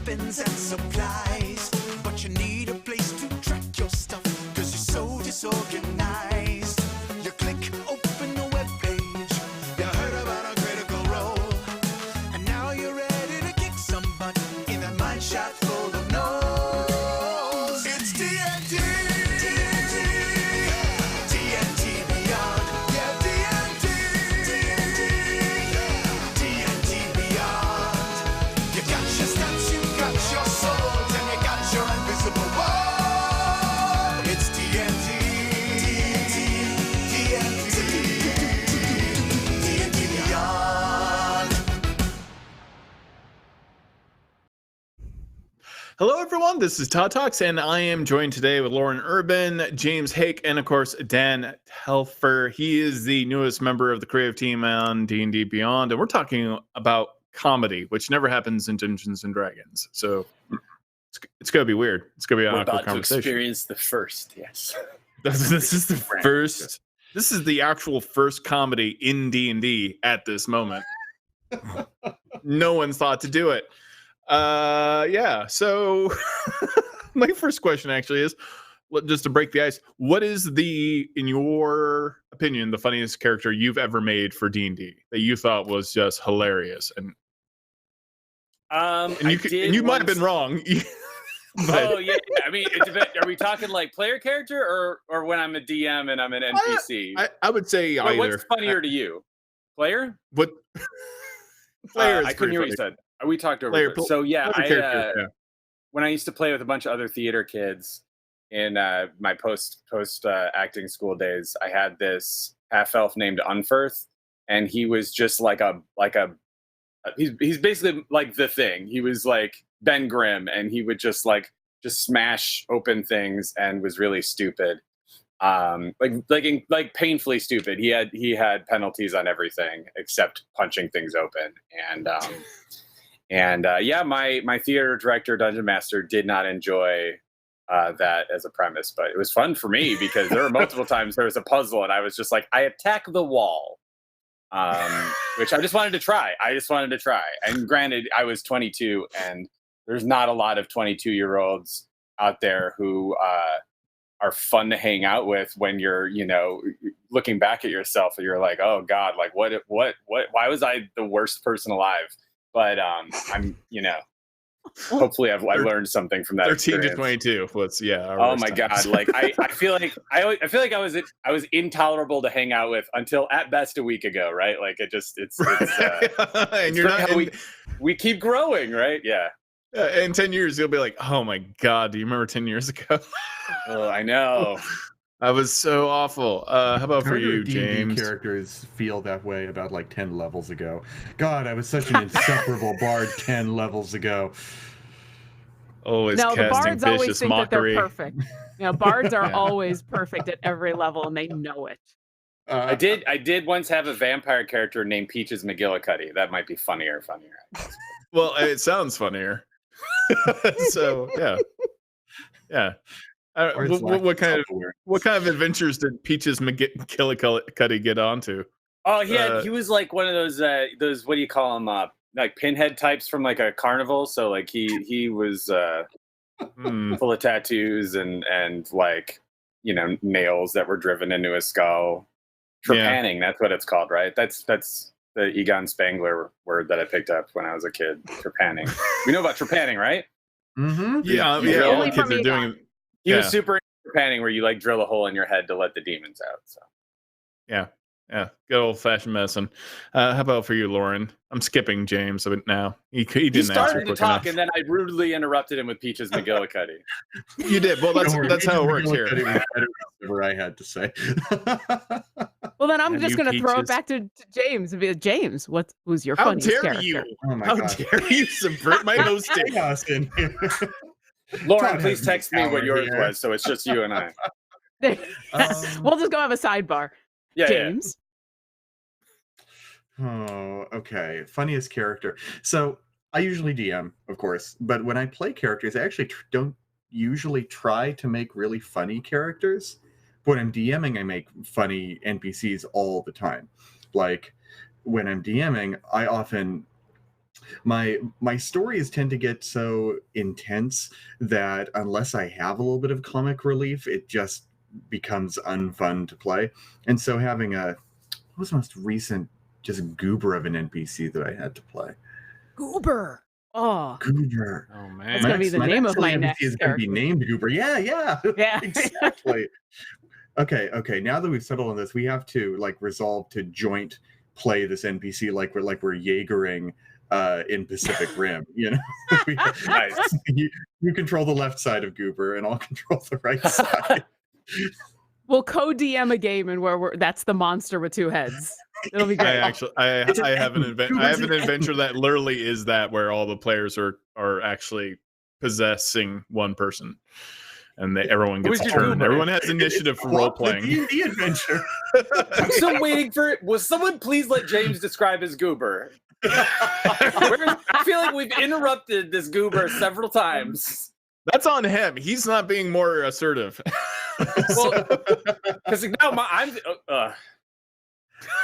weapons and supplies, but you need a place to track your stuff, cause you're so disorganized. You click open the web page, you heard about a critical role, and now you're ready to kick some butt in a mine shaft full of no's. It's D&D, D&D Beyond, yeah, D&D Beyond. You got your stats, you got your swords, and you got your invisible wall. It's D&D, D&D Beyond. Hello, everyone. This is Todd Talks, and I am joined today with Lauren Urban, James Haeck, and of course Dan Telfer. He is the newest member of the creative team on D&D Beyond, and we're talking about comedy, which never happens in Dungeons and Dragons. So it's going to be weird. It's going to be an We're awkward about to conversation. experience the first, yes. This is the first. This is the actual first comedy in D&D at this moment. No one's thought to do it. Yeah. So my first question actually is, just to break the ice, what is in your opinion, the funniest character you've ever made for D&D that you thought was just hilarious? And you might have been wrong. But, Oh yeah, I mean, it depends. Are we talking like player character or when I'm a DM and I'm an NPC? I would say either. What's funnier to you, player? What? Player is I couldn't hear what you pretty said. We talked over Player- it. So yeah, player character, yeah. When I used to play with a bunch of other theater kids in my post acting school days, I had this half elf named Unferth, and he was just he's basically like the Thing. He was like Ben Grimm, and he would just smash open things and was really stupid. Like painfully stupid. He had penalties on everything except punching things open. And yeah, my theater director, Dungeon Master, did not enjoy that as a premise, but it was fun for me because there were multiple times there was a puzzle and I was just like, I attack the wall, which I just wanted to try. And granted, I was 22, and there's not a lot of 22-year-olds out there who are fun to hang out with when you're, looking back at yourself and you're like, oh God, like what, why was I the worst person alive? But I'm, hopefully I learned something from that. 13 experience. to 22. Oh my God. Like I feel like I was intolerable to hang out with until at best a week ago. Right. Like it's and you're not, we keep growing. Right. Yeah. In 10 years, you'll be like, oh my God, do you remember 10 years ago? Oh, I know. I was so awful. How about for you, D&D James? characters feel that way about like 10 levels ago. God, I was such an insufferable bard 10 levels ago. Always No, the casting bards always vicious think mockery. that they're perfect. Bards are Yeah. always perfect at every level, and they know it. I did once have a vampire character named Peaches McGillicuddy. That might be funnier. Well, it sounds funnier. So yeah. What kind of adventures did Peaches McGillicuddy get onto? Oh, he was like one of those what do you call them, like pinhead types from like a carnival. So like he was full of tattoos and like nails that were driven into his skull. Trepanning, that's what it's called, right? That's the Egon Spangler word that I picked up when I was a kid. Trepanning. We know about trepanning, right? Mm-hmm. Yeah. All the kids are doing. He was super into trepanning, where you like drill a hole in your head to let the demons out. So Yeah. Good old fashioned medicine. How about for you, Lauren? I'm skipping James a bit now. He didn't he started answer to quick talk, enough. and then I rudely interrupted him with Peaches McGillicuddy. You did. Well, that's how it works here. Whatever I had to say. Well, then I'm And just you, going to throw it Peaches? back to James. And be like, James, who's your How funniest dare character? you? Oh my How God. dare you subvert my hosting? Chaos in here. Lauren, Todd please has text me power what yours here. was, so it's just you and I. We'll just go have a sidebar. Yeah, James. Oh, okay. Funniest character. So I usually DM, of course, but when I play characters, I actually don't usually try to make really funny characters. But when I'm DMing, I make funny NPCs all the time. Like when I'm DMing, I often my stories tend to get so intense that unless I have a little bit of comic relief, it just becomes unfun to play. And so having what was the most recent just goober of an NPC that I had to play? Goober. Oh, Goober. Oh man, That's gonna be the name of my NPC next is going to be character. named Goober. Yeah, Yeah. exactly. Okay. Now that we've settled on this, we have to like resolve to joint play this NPC like we're Jaegering in Pacific Rim. You know, Nice. you control the left side of Goober, and I'll control the right side. We'll co-DM a game and where that's the monster with two heads. It'll be great. I have an adventure that literally is that, where all the players are actually possessing one person, and everyone gets a Who's your turn. Goober? Everyone has initiative for role playing. D&D adventure. I'm still waiting for it. Will someone please let James describe his goober? I feel like we've interrupted this goober several times. That's on him. He's not being more assertive. Well, because now I'm.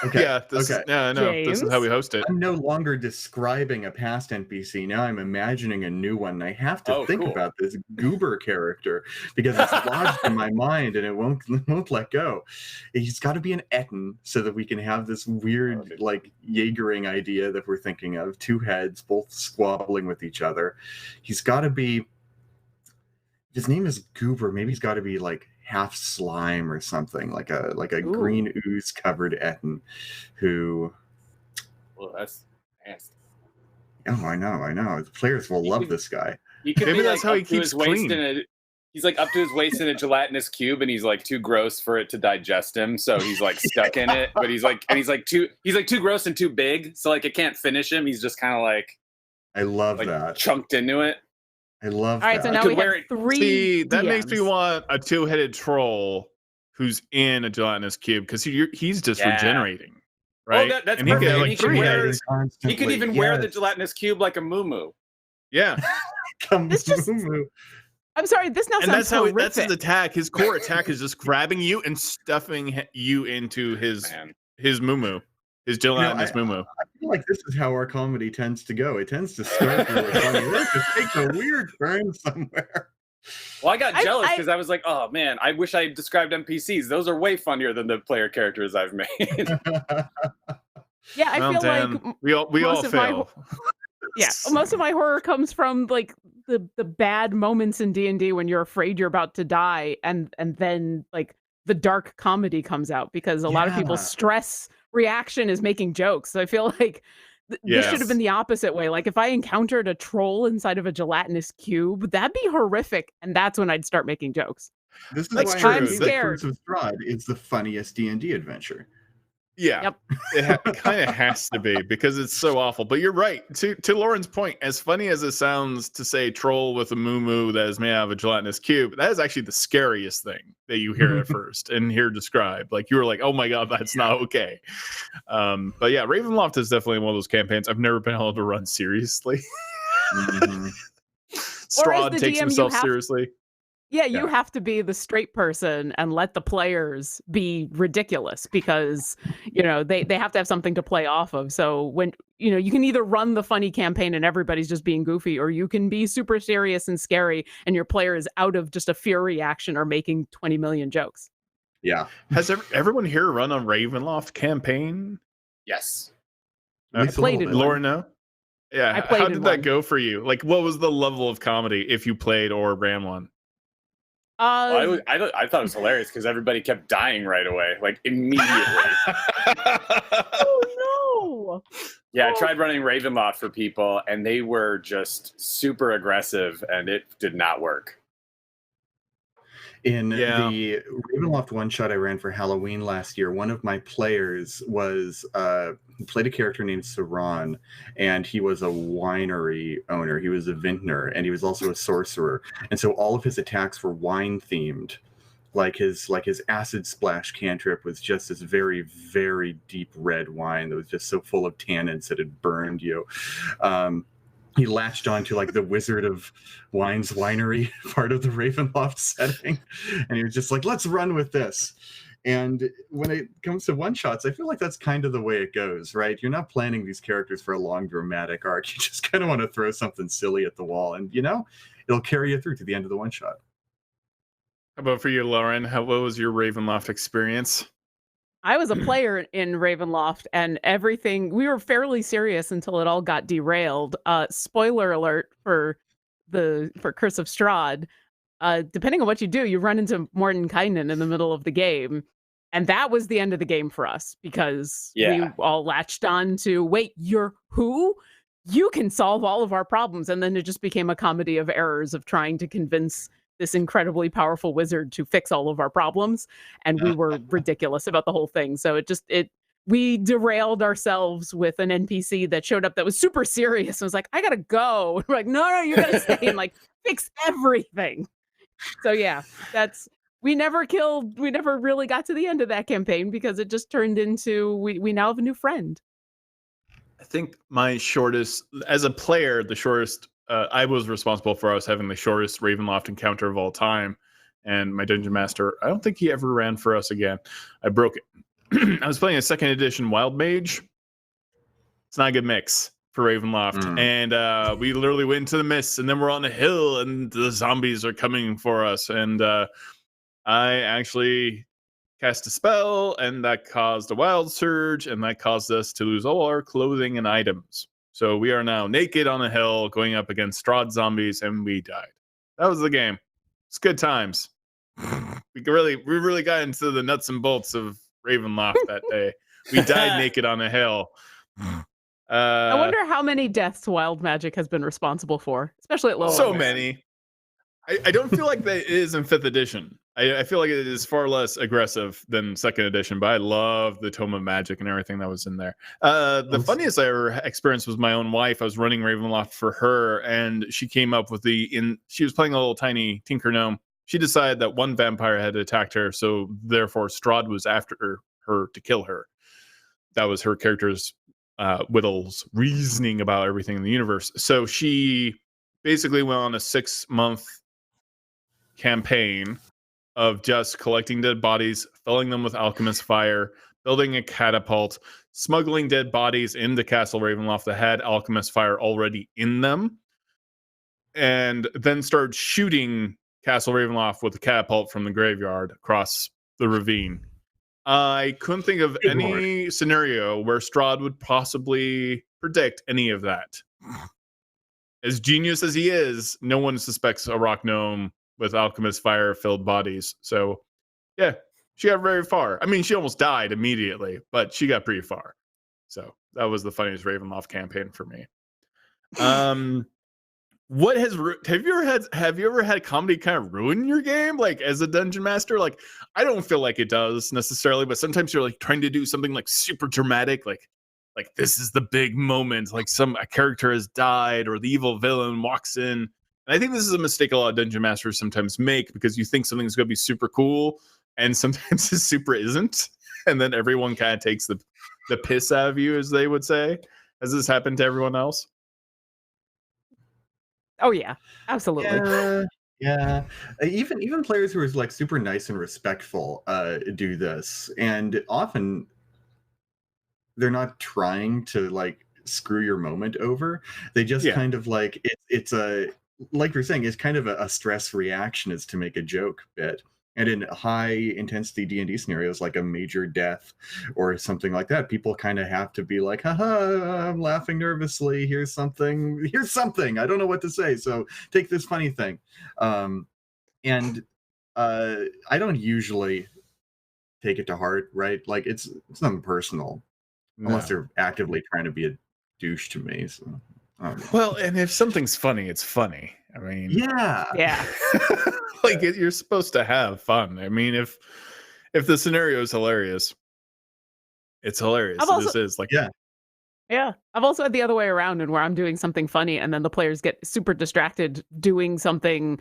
Okay. Yeah. This is how we host it. I'm no longer describing a past NPC. Now I'm imagining a new one. And I have to think about this Goober character because it's lodged in my mind and it won't let go. He's got to be an Etten so that we can have this weird like Jaegering idea that we're thinking of. Two heads, both squabbling with each other. He's got to be. His name is Goober. Maybe he's got to be like half slime or something, like a green ooze covered Etten who. Well, that's nasty. Oh, I know. The players will love this guy. He could Maybe be that's like how he up to keeps his waist clean. he's like up to his waist in a gelatinous cube, and he's like too gross for it to digest him, so he's like stuck in it. But he's like too gross and too big, so like it can't finish him. He's just kind of like I love like that. chunked into it. I love All right, that. so now could we wear have it- three. See, that makes me DMs. want a two-headed troll who's in a gelatinous cube because he's just Yeah. regenerating, right? That's and he perfect. can He like can three wear- heads. He could even wear the gelatinous cube like a MooMoo. Yeah, This just- I'm sorry, this now and sounds that's how horrific. that's his attack. His core attack is just grabbing you and stuffing you into his MooMoo, his gelatinous MooMoo. I feel like this is how our comedy tends to go. It tends to start really funny. It just takes a weird turn somewhere. Well, I got jealous because I was like, oh man, I wish I described NPCs. Those are way funnier than the player characters I've made. Yeah, I feel Dan, like we all most of my fail. yeah, most of my horror comes from like the bad moments in D&D when you're afraid you're about to die, and then like the dark comedy comes out because a lot of people's stress reaction is making jokes. So I feel like this should have been the opposite way. Like if I encountered a troll inside of a gelatinous cube, that'd be horrific, and that's when I'd start making jokes. This is That's why true. I'm Curse scared. of Strahd is the funniest D&D adventure. Yeah, Yep. it kind of has to be because it's so awful. But you're right. To Lauren's point, as funny as it sounds to say troll with a MooMoo that is made out of a gelatinous cube, that is actually the scariest thing that you hear at first and hear described. Like you were like, oh my god, that's not okay. But yeah, Ravenloft is definitely one of those campaigns I've never been able to run seriously. Mhm. Strahd the takes DM, himself you have- seriously. Yeah, you have to be the straight person and let the players be ridiculous because, you know, they have to have something to play off of. So when, you know, you can either run the funny campaign and everybody's just being goofy, or you can be super serious and scary and your player is out of just a fear reaction or making 20 million jokes. Yeah. Has everyone here run a Ravenloft campaign? Yes. At least a played little it bit. Lauren, no? Yeah. I played How in did one. that go for you? Like, what was the level of comedy if you played or ran one? I thought it was hilarious because everybody kept dying right away, like immediately. Oh no! Yeah, I tried running Ravenloft for people, and they were just super aggressive, and it did not work. In Yeah. the Ravenloft one shot I ran for Halloween last year, one of my players was played a character named Saran, and he was a winery owner. He was a vintner, and he was also a sorcerer. And so all of his attacks were wine themed. Like his acid splash cantrip was just this very, very deep red wine that was just so full of tannins that it burned you. He latched onto like the Wizard of Wine's winery part of the Ravenloft setting, and he was just like, "Let's run with this." And when it comes to one-shots, I feel like that's kind of the way it goes, right? You're not planning these characters for a long dramatic arc. You just kind of want to throw something silly at the wall, and it'll carry you through to the end of the one-shot. How about for you, Lauren? What was your Ravenloft experience? I was a player in Ravenloft, and we were fairly serious until it all got derailed. Spoiler alert for Curse of Strahd. Depending on what you do, you run into Mordenkainene in the middle of the game. And that was the end of the game for us because we all latched on to, wait, you're who? You can solve all of our problems. And then it just became a comedy of errors of trying to convince this incredibly powerful wizard to fix all of our problems. And we were ridiculous about the whole thing. So we derailed ourselves with an NPC that showed up that was super serious and was like, I gotta go. And we're like, no, you gotta stay and like fix everything. So yeah, we never really got to the end of that campaign because it just turned into we now have a new friend. I think my shortest, as a player, I was responsible for us having the shortest Ravenloft encounter of all time. And my Dungeon Master, I don't think he ever ran for us again. I broke it. I was playing a 2nd edition Wild Mage. It's not a good mix for Ravenloft. And we literally went into the mists, and then we're on a hill, and the zombies are coming for us. And I actually cast a spell, and that caused a wild surge, and that caused us to lose all our clothing and items. So we are now naked on a hill going up against Strahd zombies, and we died. That was the game. It's good times. We really got into the nuts and bolts of Ravenloft that day. We died naked on a hill. I wonder how many deaths wild magic has been responsible for, especially at low so levels. many. I don't feel like that is in 5th edition. I feel like it is far less aggressive than 2nd edition, but I love the Tome of Magic and everything that was in there. The funniest I ever experienced was my own wife. I was running Ravenloft for her, and she came up with she was playing a little tiny Tinker Gnome. She decided that one vampire had attacked her, so therefore Strahd was after her to kill her. That was her character's Whittle's reasoning about everything in the universe. So she basically went on a 6-month campaign of just collecting dead bodies, filling them with alchemist fire, building a catapult, smuggling dead bodies into Castle Ravenloft that had alchemist fire already in them, and then started shooting Castle Ravenloft with a catapult from the graveyard across the ravine. I couldn't think of any scenario where Strahd would possibly predict any of that. As genius as he is, no one suspects a rock gnome with alchemist fire filled bodies. So yeah, she got very far. I mean, she almost died immediately, but she got pretty far. So that was the funniest Ravenloft campaign for me. What has have you ever had comedy kind of ruin your game, like as a dungeon master? Like, I don't feel like it does necessarily, but sometimes you're like trying to do something like super dramatic, like this is the big moment, like a character has died or the evil villain walks in. And I think this is a mistake a lot of dungeon masters sometimes make, because you think something's going to be super cool and sometimes it super isn't, and then everyone kind of takes the piss out of you, as they would say. Has this happened to everyone else? Oh yeah, absolutely. Yeah. Even players who are like super nice and respectful do this, and often they're not trying to like screw your moment over. They just kind of like it's a, like you're saying, it's kind of a stress reaction is to make a joke bit. And in high intensity D&D scenarios, like a major death or something like that, people kind of have to be like, haha, I'm laughing nervously. Here's something. I don't know what to say. So take this funny thing. And I don't usually take it to heart, right? Like it's nothing personal, unless they're actively trying to be a douche to me. So, well, and if something's funny, it's funny. I mean, yeah. Like you're supposed to have fun. I mean, if the scenario is hilarious, it's hilarious. This is like Yeah. I've also had the other way around, and where I'm doing something funny and then the players get super distracted doing something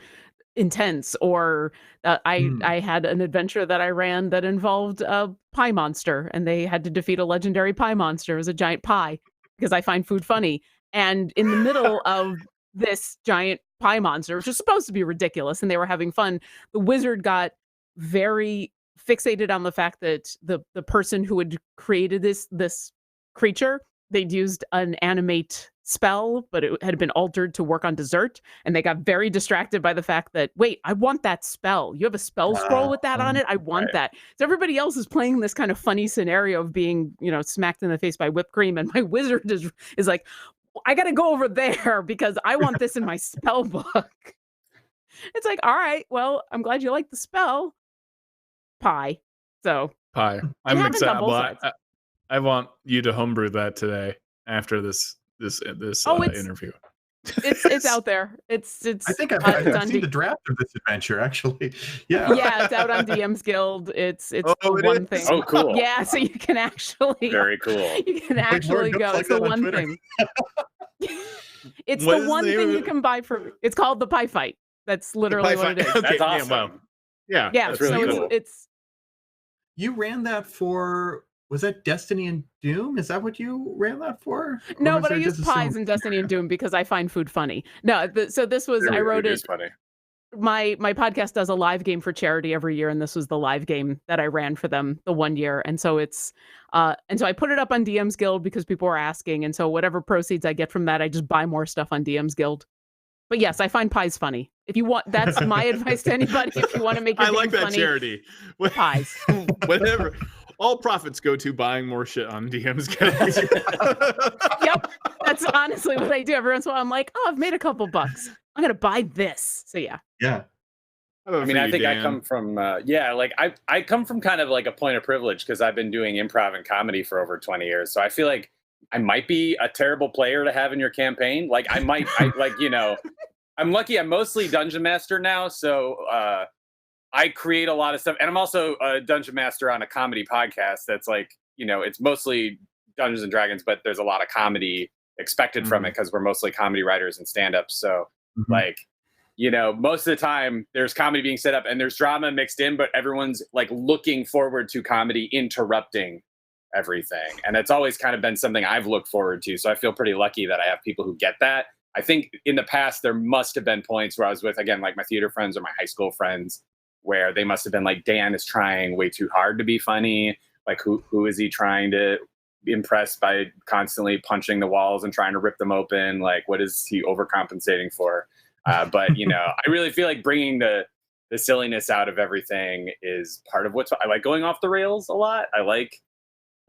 intense. Or I had an adventure that I ran that involved a pie monster, and they had to defeat a legendary pie monster. It was a giant pie, because I find food funny. And in the middle of this giant pie monster, which was supposed to be ridiculous, and they were having fun, the wizard got very fixated on the fact that the person who had created this creature, they'd used an animate spell, but it had been altered to work on dessert, and they got very distracted by the fact that, wait, I want that spell. You have a spell scroll with that on it? I want that. So everybody else is playing this kind of funny scenario of being, smacked in the face by whipped cream, and my wizard is like, I gotta go over there because I want this in my spell book. It's like, all right, well, I'm glad you like the spell. Pie. So pie. I'm excited. I want you to homebrew that today after this interview. It's out there. It's I think I've seen the draft of this adventure, actually. Yeah. Yeah, it's out on DM's Guild. It's the one thing. Oh, cool. Yeah, so you can actually very cool. You can actually go. It's the one thing. It's the one thing you can buy for. It's called the Pie Fight. That's literally what it is. Okay, that's awesome. Yeah, that's really cool. It's you ran that for. Was that Destiny and Doom? Is that what you ran that for? No, but I use pies in Destiny and Doom because I find food funny. No, so this was I wrote it. Funny. My podcast does a live game for charity every year, and this was the live game that I ran for them the one year. And so I put it up on DM's Guild because people were asking, and so whatever proceeds I get from that, I just buy more stuff on DM's Guild. But yes, I find pies funny. If you want, that's my advice to anybody. If you want to make your I like that funny, charity. Pies. Whatever. All profits go to buying more shit on DM's Guild. Yep, that's honestly what I do. Every once in a while, I'm like, oh, I've made a couple bucks. I'm gonna buy this. So yeah. Yeah. I mean, I think Dan. I come from I come from kind of like a point of privilege because I've been doing improv and comedy for over 20 years. So I feel like I might be a terrible player to have in your campaign. Like I'm lucky. I'm mostly Dungeon Master now, so I create a lot of stuff, and I'm also a Dungeon Master on a comedy podcast. That's like, it's mostly Dungeons and Dragons, but there's a lot of comedy expected from it because we're mostly comedy writers and stand-ups. So most of the time there's comedy being set up and there's drama mixed in, but everyone's like looking forward to comedy interrupting everything. And it's always kind of been something I've looked forward to. So I feel pretty lucky that I have people who get that. I think in the past, there must have been points where I was with, again, like my theater friends or my high school friends, where they must have been like, Dan is trying way too hard to be funny. Like, who is he trying to impress by constantly punching the walls and trying to rip them open? Like, what is he overcompensating for? But, I really feel like bringing the silliness out of everything is part of I like going off the rails a lot. I like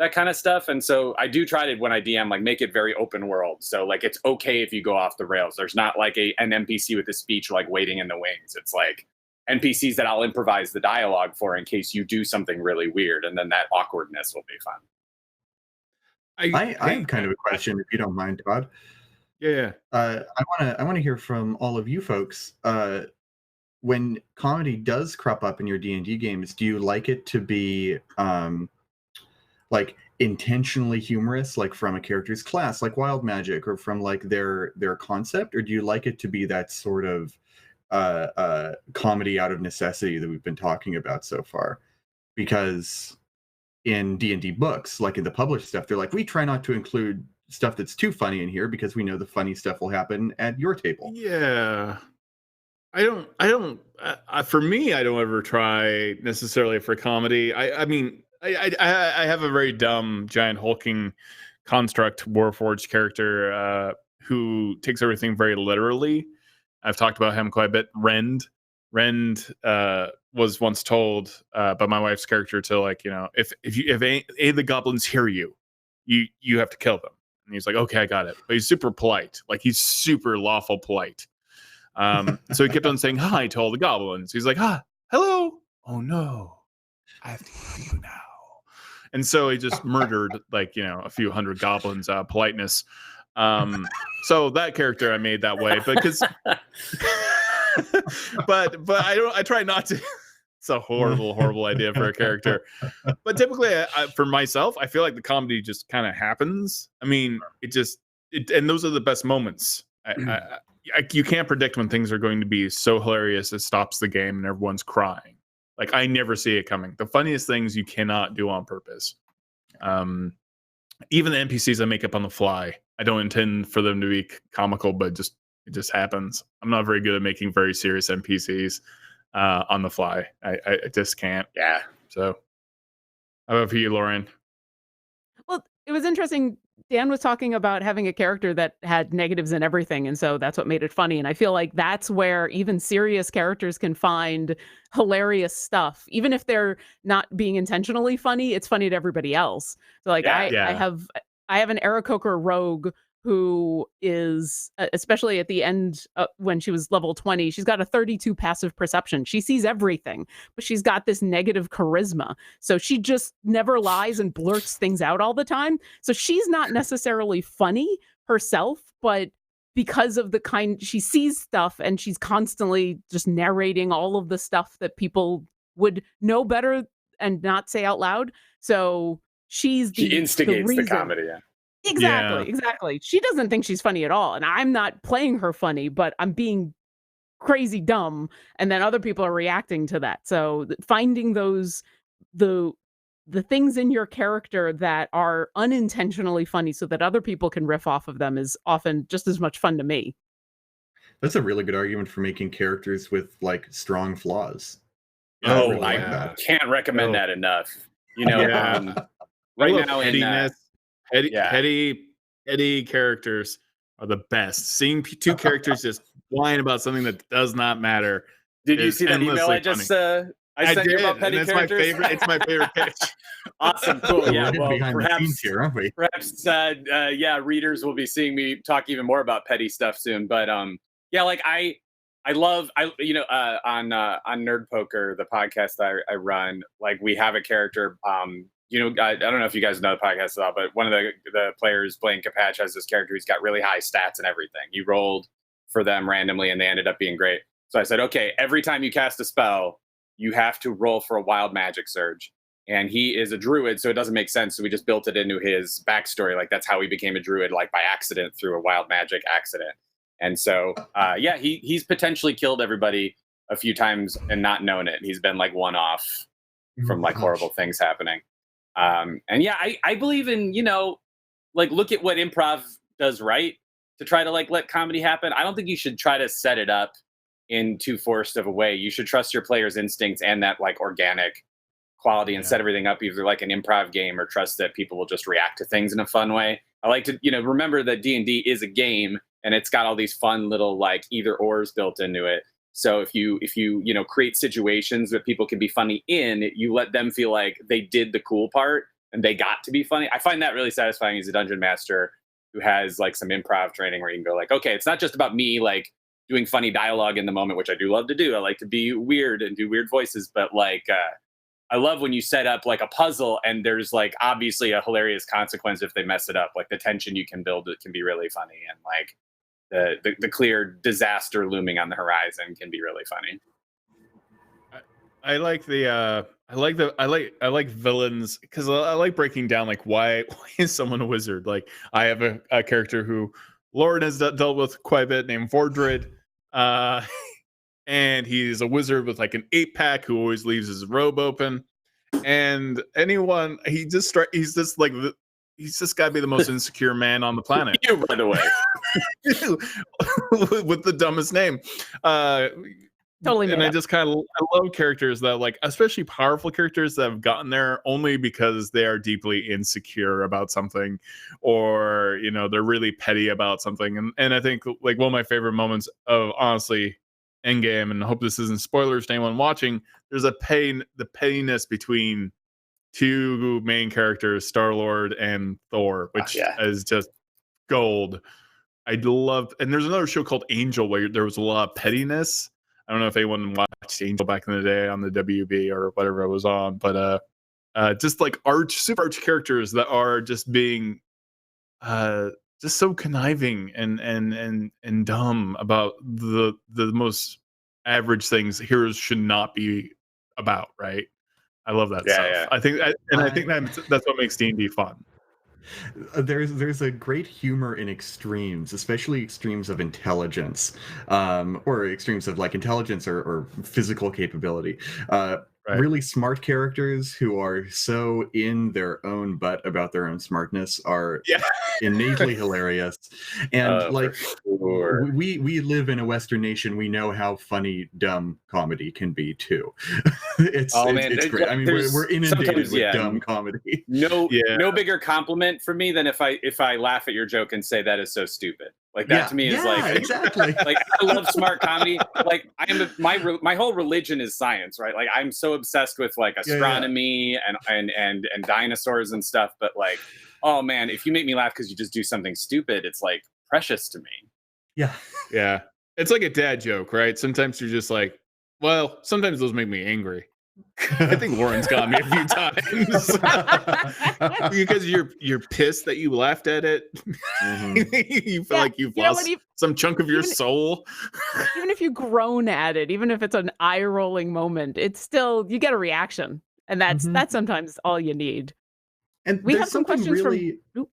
that kind of stuff. And so I do try to, when I DM, like make it very open world. So like, it's okay if you go off the rails. There's not like an NPC with a speech, like waiting in the wings. It's like NPCs that I'll improvise the dialogue for in case you do something really weird. And then that awkwardness will be fun. I have kind of a question, if you don't mind, Todd. Yeah. I want to hear from all of you folks. When comedy does crop up in your D&D games, do you like it to be like intentionally humorous, like from a character's class, like wild magic, or from like their concept, or do you like it to be that sort of comedy out of necessity that we've been talking about so far? Because in D&D books, like in the published stuff, they're like, we try not to include stuff that's too funny in here because we know the funny stuff will happen at your table. Yeah. I don't for me, I don't ever try necessarily for comedy. I mean, I have a very dumb, giant hulking construct Warforged character who takes everything very literally. I've talked about him quite a bit. Rend was once told by my wife's character to, like, if any of the goblins hear you have to kill them. And he's like, okay, I got it. But he's super polite. Like, he's super lawful polite. So he kept on saying hi to all the goblins. He's like, hello. Oh no, I have to kill you now. And so he just murdered like, a few hundred goblins out of politeness. So that character I made that way because but I try not to. It's a horrible idea for a character. But typically for myself, I feel like the comedy just kind of happens. I mean, and those are the best moments. You can't predict when things are going to be so hilarious it stops the game and everyone's crying. Like, I never see it coming. The funniest things you cannot do on purpose. Even the NPCs I make up on the fly, I don't intend for them to be comical, but it just happens. I'm not very good at making very serious NPCs on the fly. I just can't. Yeah, So, how about for you, Lauren? Well, it was interesting. Dan was talking about having a character that had negatives in everything, and so that's what made it funny. And I feel like that's where even serious characters can find hilarious stuff, even if they're not being intentionally funny. It's funny to everybody else. So, like, Yeah. I have an Aarakocra rogue who is, especially at the end when she was level 20, she's got a 32 passive perception. She sees everything, but she's got this negative charisma. So she just never lies and blurts things out all the time. So she's not necessarily funny herself, but because of the kind, she sees stuff and she's constantly just narrating all of the stuff that people would know better and not say out loud. So she instigates the comedy. Yeah. Exactly. She doesn't think she's funny at all. And I'm not playing her funny, but I'm being crazy dumb. And then other people are reacting to that. So finding those, the things in your character that are unintentionally funny so that other people can riff off of them is often just as much fun to me. That's a really good argument for making characters with like strong flaws. Oh, really I like that. can't recommend that enough. You know, right now in petty characters are the best. Seeing two characters just whine about something that does not matter. Did you see that email I just I sent you about petty characters? It's my favorite pitch. Awesome, cool. Yeah, well, perhaps here, aren't we? Perhaps readers will be seeing me talk even more about petty stuff soon. But yeah, like I love on Nerd Poker, the podcast I run. Like we have a character. I don't know if you guys know the podcast at all, but one of the players, Blaine Cappa, has this character who's got really high stats and everything. He rolled for them randomly, and they ended up being great. So I said, okay, every time you cast a spell, you have to roll for a wild magic surge. And he is a druid, so it doesn't make sense. So we just built it into his backstory. Like that's how he became a druid, like by accident through a wild magic accident. And so, he's potentially killed everybody a few times and not known it. He's been like one off from like horrible things happening. And yeah, I believe in, like look at what improv does right to try to like let comedy happen. I don't think you should try to set it up in too forced of a way. You should trust your players' instincts and that like organic quality and set everything up either like an improv game or trust that people will just react to things in a fun way. I like to, remember that D&D is a game and it's got all these fun little like either ors built into it. So if you create situations that people can be funny in, you let them feel like they did the cool part and they got to be funny. I find that really satisfying as a dungeon master who has like some improv training where you can go like, okay, it's not just about me like doing funny dialogue in the moment, which I do love to do. I like to be weird and do weird voices, but like I love when you set up like a puzzle and there's like obviously a hilarious consequence if they mess it up. Like the tension you can build, it can be really funny, and like the clear disaster looming on the horizon can be really funny. I like villains because I like breaking down like why is someone a wizard. Like I have a character who Lauren has dealt with quite a bit named Vordred, and he's a wizard with like an 8-pack who always leaves his robe open, and he's just got to be the most insecure man on the planet. You, by the way. With the dumbest name. Totally. And I love characters that like, especially powerful characters that have gotten there only because they are deeply insecure about something, or they're really petty about something. And I think like one of my favorite moments of honestly Endgame, and I hope this isn't spoilers to anyone watching, there's the pettiness between two main characters, Star-Lord and Thor, which is just gold. I love, and there's another show called Angel where there was a lot of pettiness. I don't know if anyone watched Angel back in the day on the WB or whatever it was on, but just like super arch characters that are just being just so conniving and dumb about the most average things heroes should not be about. Right? I love that stuff. Yeah. I think that's what makes D&D fun. There's a great humor in extremes, especially extremes of intelligence, or extremes of like intelligence or physical capability. Really smart characters who are so in their own butt about their own smartness are innately hilarious. And like sure. we live in a Western nation. We know how funny dumb comedy can be too. It's great. I mean, we're inundated with dumb comedy. No bigger compliment for me than if I laugh at your joke and say that is so stupid. Like that to me is like exactly. Like I love smart comedy. Like my whole religion is science, right? Like I'm so obsessed with like astronomy and dinosaurs and stuff. But like, oh man, if you make me laugh because you just do something stupid, it's like precious to me. Yeah. It's like a dad joke, right? Sometimes you're just like, well, sometimes those make me angry. I think Warren's got me a few times because you're pissed that you laughed at it. You feel like you've lost some chunk of your soul. Even if you groan at it, even if it's an eye-rolling moment, it's still you get a reaction, and that's sometimes all you need. And we have some questions really... from.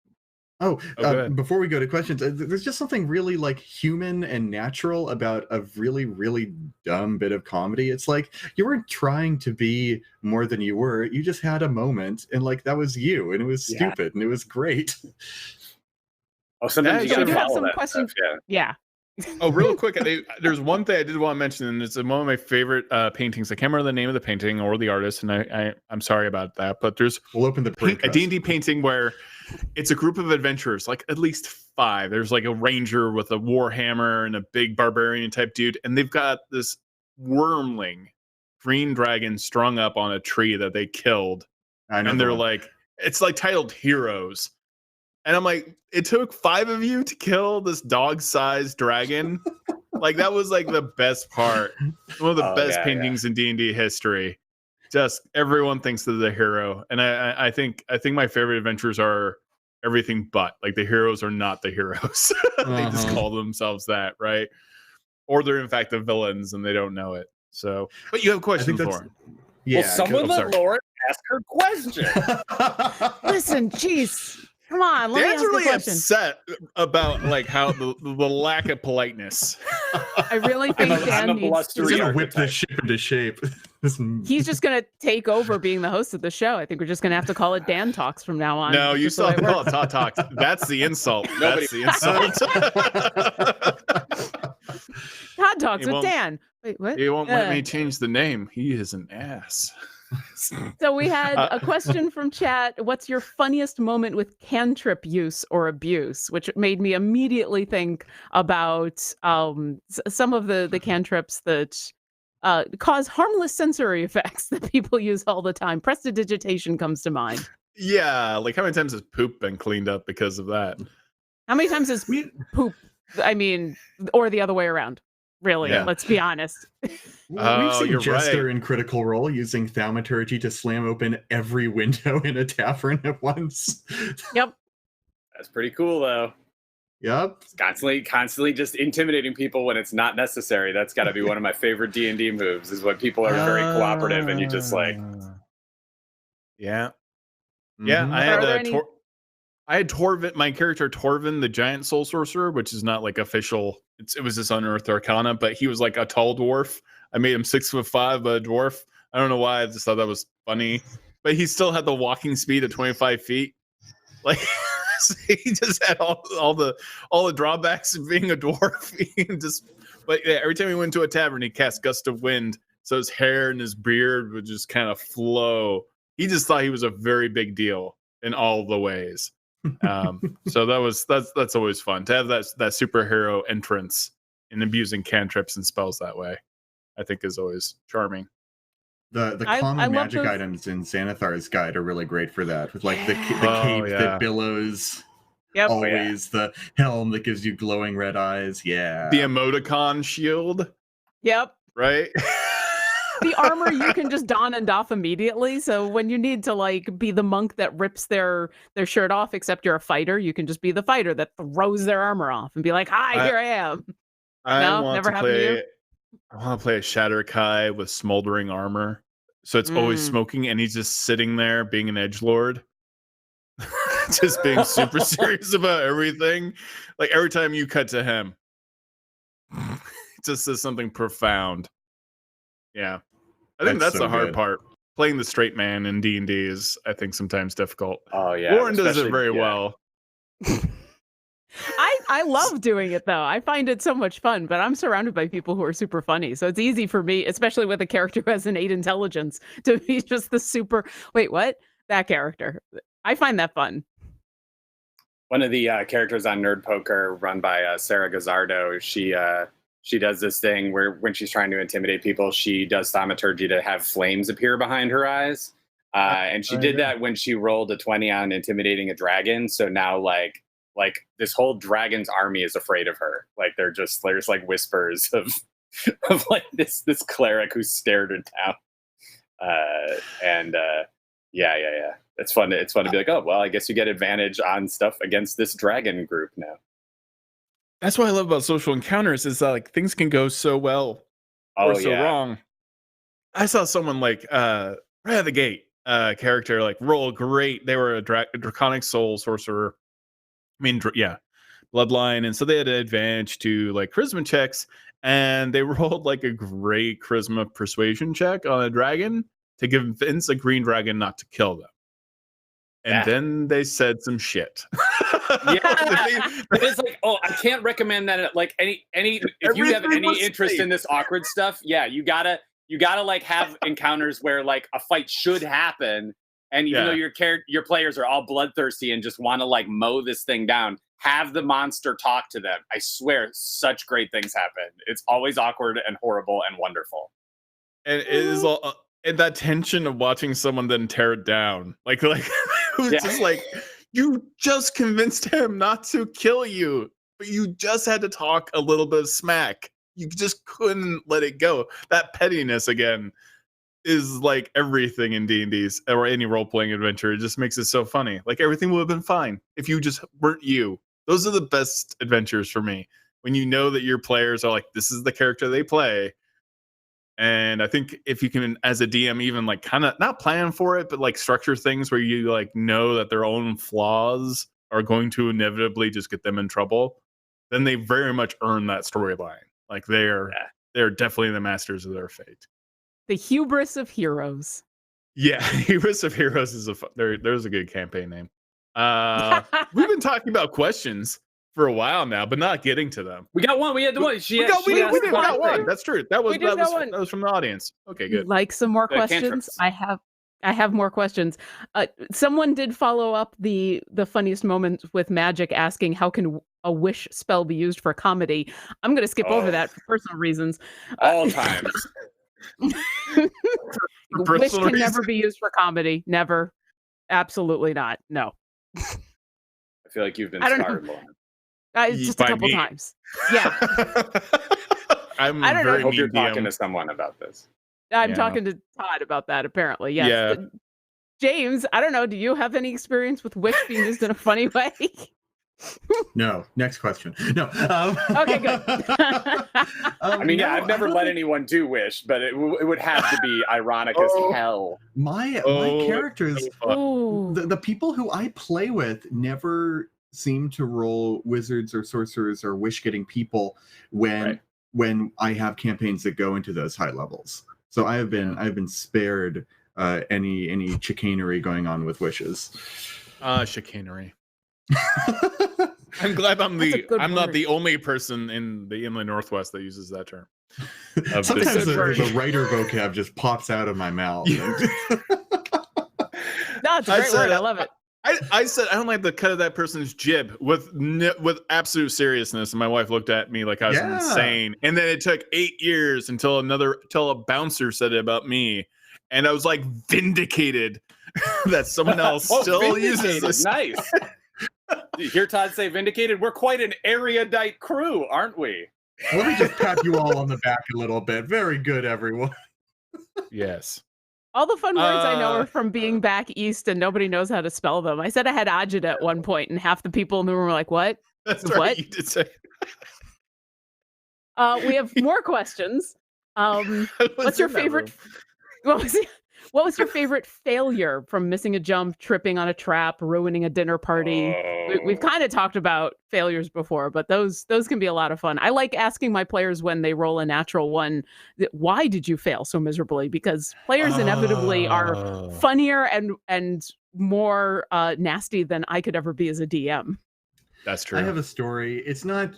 Before we go to questions, there's just something really like human and natural about a really, really dumb bit of comedy. It's like you weren't trying to be more than you were. You just had a moment, and like that was you, and it was stupid, and it was great. Oh, sometimes you have some questions. Yeah. Oh, real quick, there's one thing I did want to mention, and it's one of my favorite paintings. I can't remember the name of the painting or the artist, and I'm sorry about that. But we'll open a D&D painting where it's a group of adventurers, like at least 5. There's like a ranger with a war hammer and a big barbarian type dude, and they've got this wormling green dragon strung up on a tree that they killed, and they're like, it's like titled Heroes. And I'm like, it took 5 of you to kill this dog-sized dragon. Like that was like the best part. One of the best paintings in D&D history. Just everyone thinks they're the hero, and I think my favorite adventures are everything but like the heroes are not the heroes. They just call themselves that, right? Or they're in fact the villains and they don't know it. So, but you have questions for him. Yeah, well, someone let Lauren ask her question. Listen, jeez. Come on, let me ask really a question. Upset about like how the lack of politeness. I really think Dan needs to whip this ship into shape. He's just gonna take over being the host of the show. I think we're just gonna have to call it Dan Talks from now on. No, you still have to call it Todd Talks. That's the insult. That's the insult. Todd Talks with Dan. Wait, what? He won't let me change the name. He is an ass. So we had a question from chat. What's your funniest moment with cantrip use or abuse? Which made me immediately think about some of the cantrips that cause harmless sensory effects that people use all the time. Prestidigitation comes to mind. Yeah, like how many times has poop been cleaned up because of that? How many times has poop, I mean, or the other way around? Really, let's be honest. We've seen Jester in Critical Role using thaumaturgy to slam open every window in a tavern at once. Yep. That's pretty cool, though. Yep. It's constantly just intimidating people when it's not necessary. That's got to be one of my favorite D&D moves, is when people are very cooperative and you just like... Yeah. Yeah, I had Torvin, my character Torvin, the giant soul sorcerer, which is not like official. It was this unearthed arcana, but he was like a tall dwarf. I made him 6'5", but a dwarf. I don't know why. I just thought that was funny. But he still had the walking speed of 25 feet. Like he just had all the drawbacks of being a dwarf. But yeah, every time he went to a tavern, he cast Gust of Wind, so his hair and his beard would just kind of flow. He just thought he was a very big deal in all the ways. So that's always fun to have that superhero entrance in abusing cantrips and spells that way. I think is always charming. The common magic items in Xanathar's guide are really great for that, with like the cape that billows. Yep. Always the helm that gives you glowing red eyes. Yeah. The emoticon shield. Yep. Right. The armor you can just don and doff immediately. So when you need to like be the monk that rips their shirt off, except you're a fighter, you can just be the fighter that throws their armor off and be like, "Hi, here I am." Never happened to you? I want to play a Shatterkai with smoldering armor, so it's always smoking, and he's just sitting there being an edgelord, just being super serious about everything. Like every time you cut to him, it just says something profound. Yeah. I think that's the hard part. Playing the straight man in D&D is, I think, sometimes difficult. Oh, yeah. Lauren does it very well. I love doing it though. I find it so much fun, but I'm surrounded by people who are super funny. So it's easy for me, especially with a character who has innate intelligence, to be just the super, wait, what? That character. I find that fun. One of the characters on Nerd Poker, run by Sarah Gazzardo, she does this thing where when she's trying to intimidate people, she does thaumaturgy to have flames appear behind her eyes. And she did that when she rolled a 20 on intimidating a dragon. So now like this whole dragon's army is afraid of her. Like there's like whispers of like this cleric who stared her down. Yeah. It's fun to be like, oh well, I guess you get advantage on stuff against this dragon group now. That's what I love about social encounters is that like things can go so well or so wrong. I saw someone like right out of the gate, character like roll great. They were a draconic soul sorcerer. I mean, bloodline, and so they had an advantage to like charisma checks, and they rolled like a great charisma persuasion check on a dragon to convince a green dragon not to kill them. And then they said some shit. It's like, oh, I can't recommend that. Like any, if you have any interest in this awkward stuff, you gotta like have encounters where like a fight should happen, and even though your players are all bloodthirsty and just want to like mow this thing down, have the monster talk to them. I swear, such great things happen. It's always awkward and horrible and wonderful. And it is all. And that tension of watching someone then tear it down, like who's just like, you just convinced him not to kill you, but you just had to talk a little bit of smack. You just couldn't let it go. That pettiness again is like everything in D&D's or any role-playing adventure. It just makes it so funny. Like everything would have been fine if you just weren't you. Those are the best adventures for me. When you know that your players are like, this is the character they play. And I think if you can, as a DM, even like kind of not plan for it, but like structure things where you like know that their own flaws are going to inevitably just get them in trouble, then they very much earn that storyline. Like they're definitely the masters of their fate. The hubris of heroes. Yeah, hubris of heroes is there's a good campaign name. We've been talking about questions for a while now, but not getting to them. We got one. We had the one. We got one. That's true. That was from the audience. Okay, good. Like some more questions? I have more questions. Someone did follow up the funniest moment with magic, asking how can a wish spell be used for comedy. I'm going to skip over that for personal reasons. All times. Wish can never be used for comedy. Never. Absolutely not. No. I feel like you've been scarred, Lauren. Just a couple times. Yeah. I don't know. I hope you're talking to someone about this. I'm talking to Todd about that, apparently. Yes. Yeah. James, I don't know. Do you have any experience with wish being used in a funny way? No. Next question. No. Okay, good. I mean, I've never let anyone do wish, but it would have to be ironic as hell. My characters, the people who I play with never seem to roll wizards or sorcerers or wish-getting people when I have campaigns that go into those high levels. So I've been spared any chicanery going on with wishes. Chicanery. I'm glad I'm not the only person in the Inland Northwest that uses that term. Sometimes the writer vocab just pops out of my mouth. No, it's a great word. I love it. I said I don't like the cut of that person's jib with absolute seriousness, and my wife looked at me like I was insane. And then it took 8 years until a bouncer said it about me, and I was like vindicated that someone else still uses this. Nice. You hear Todd say vindicated? We're quite an erudite crew, aren't we? Let me just pat you all on the back a little bit. Very good, everyone. Yes. All the fun words I know are from being back east and nobody knows how to spell them. I said I had agita at one point and half the people in the room were like, what? That's right. What? You did say. We have more questions. What's your favorite? What was your favorite failure from missing a jump, tripping on a trap, ruining a dinner party? We've kind of talked about failures before, but those can be a lot of fun. I like asking my players when they roll a natural one, why did you fail so miserably? Because players inevitably are funnier and more nasty than I could ever be as a DM. That's true. I have a story. It's not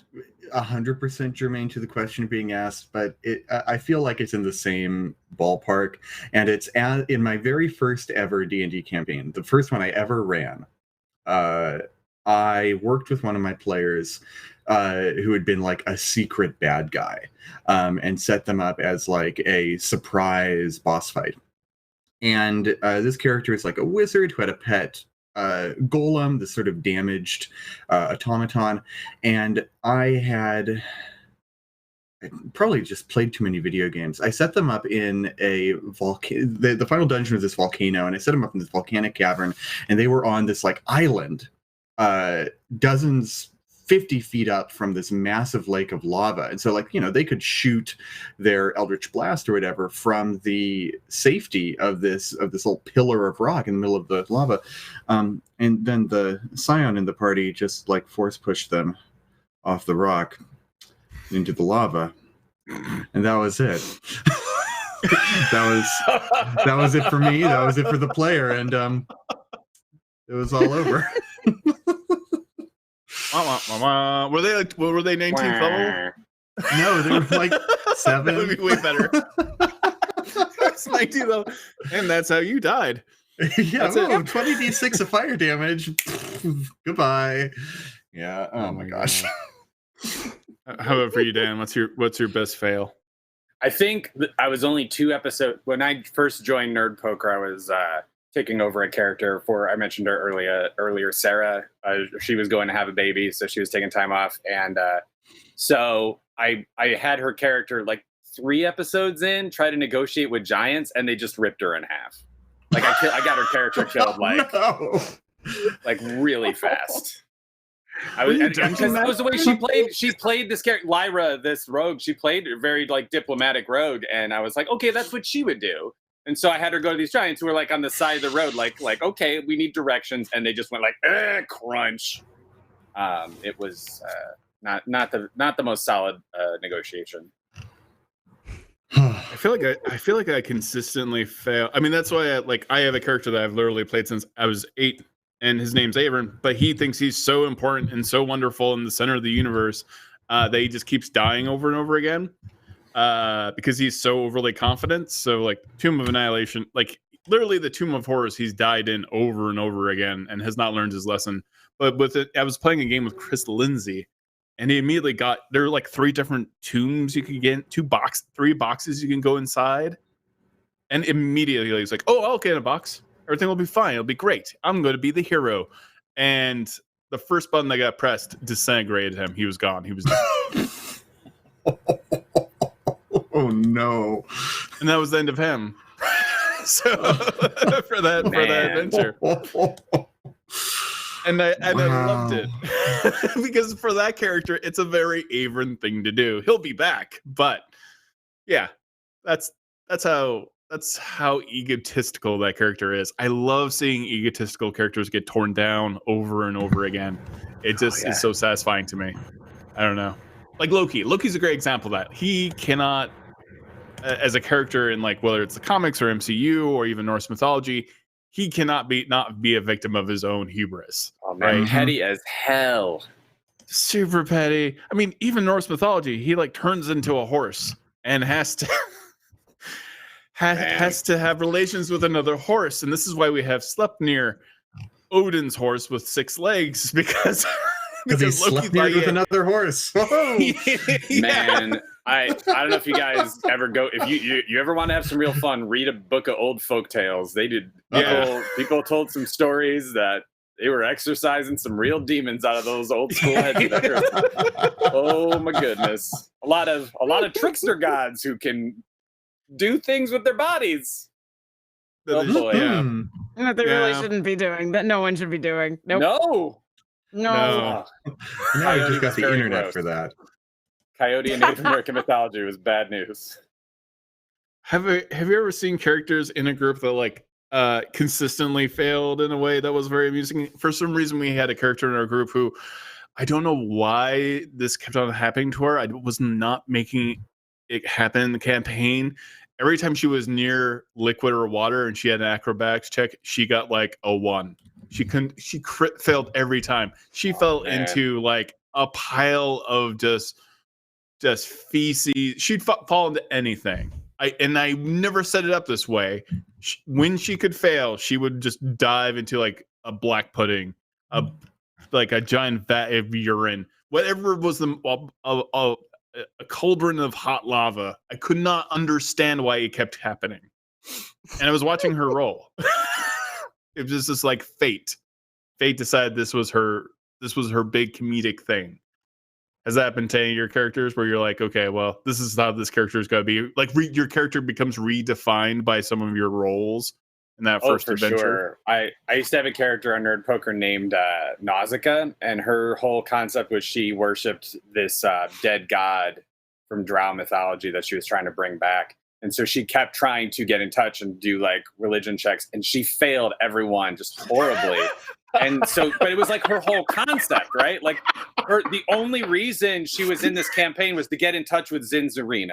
100% germane to the question being asked, but I feel like it's in the same ballpark. And it's in my very first ever D&D campaign, the first one I ever ran. I worked with one of my players who had been like a secret bad guy, and set them up as like a surprise boss fight. And this character is like a wizard who had a pet golem, this sort of damaged automaton. And I probably just played too many video games. I set them up in a the final dungeon was this volcano, and I set them up in this volcanic cavern, and they were on this like island, dozens 50 feet up from this massive lake of lava. And so, like, they could shoot their Eldritch Blast or whatever from the safety of this little pillar of rock in the middle of the lava. And then the Scion in the party just like force pushed them off the rock into the lava. And that was it. that was it for me. That was it for the player. And it was all over. Were they 19th level? No, they were like 7. That would be way better. It's 19th level, and that's how you died. Yeah, 20d6 of fire damage. Goodbye. Yeah. Oh my gosh. How about for you, Dan? What's your best fail? I think I was only 2 episodes when I first joined Nerd Poker. I was taking over a character for, I mentioned her earlier, Sarah. She was going to have a baby, so she was taking time off, and so I had her character like 3 episodes in, try to negotiate with giants, and they just ripped her in half. Like I got her character killed like really fast. Because that was the way she played. She played this character, Lyra, this rogue. She played a very like diplomatic rogue, and I was like, okay, that's what she would do. And so I had her go to these giants who were like on the side of the road, like okay, we need directions, and they just went like crunch. It was not the most solid negotiation. I feel like I consistently fail. I mean, that's why I have a character that I've literally played since I was 8, and his name's Eberron, but he thinks he's so important and so wonderful in the center of the universe that he just keeps dying over and over again because he's so overly confident. So like Tomb of Annihilation, like literally the Tomb of Horrors, he's died in over and over again and has not learned his lesson. But with it, I was playing a game with Chris Lindsay, and he immediately there were like 3 different tombs you could get, 3 boxes you can go inside. And immediately he's like, oh, I'll get a box. Everything will be fine. It'll be great. I'm going to be the hero. And the first button that got pressed disintegrated him. He was gone. He was dead. Oh, no. And that was the end of him. So for that adventure. And I loved it because for that character, it's a very Eberron thing to do. He'll be back, but yeah, that's how egotistical that character is. I love seeing egotistical characters get torn down over and over again. It just is so satisfying to me. I don't know, like Loki. Loki's a great example of that. He cannot, as a character in like whether it's the comics or MCU or even Norse mythology, he cannot not be a victim of his own hubris. Oh man, right? Petty as hell. Super petty. I mean, even Norse mythology, he like turns into a horse and has to has to have relations with another horse. And this is why we have Sleipnir, Odin's horse with 6 legs, because he slept with another horse. Man, I don't know if you guys ever go, if you ever want to have some real fun, read a book of old folk tales. They did. People told some stories that they were exorcising some real demons out of those old school heads. Oh my goodness. A lot of trickster gods who can do things with their bodies. Oh boy. That they really shouldn't be doing. That no one should be doing. Nope. No. Now you just got the internet for that. Coyote in Native American mythology was bad news. Have you ever seen characters in a group that like consistently failed in a way that was very amusing? For some reason, we had a character in our group who, I don't know why this kept on happening to her. I was not making it happen in the campaign. Every time she was near liquid or water and she had an acrobatics check, she got like a 1. She couldn't. She crit failed every time. She fell into like a pile of just feces. She'd fall into anything. I never set it up this way. When she could fail, she would just dive into like a black pudding, like a giant vat of urine, whatever was a cauldron of hot lava. I could not understand why it kept happening, and I was watching her roll. It was just like fate. Fate decided this was her big comedic thing. Has that happened to any of your characters where you're like, okay, well, this is how this character is going to be? Like, your character becomes redefined by some of your roles in that first adventure? Sure. I used to have a character on Nerd Poker named Nausicaa, and her whole concept was she worshipped this dead god from Drow mythology that she was trying to bring back. And so she kept trying to get in touch and do like religion checks, and she failed everyone just horribly. And so, but it was like her whole concept, right? Like the only reason she was in this campaign was to get in touch with Zinzarina,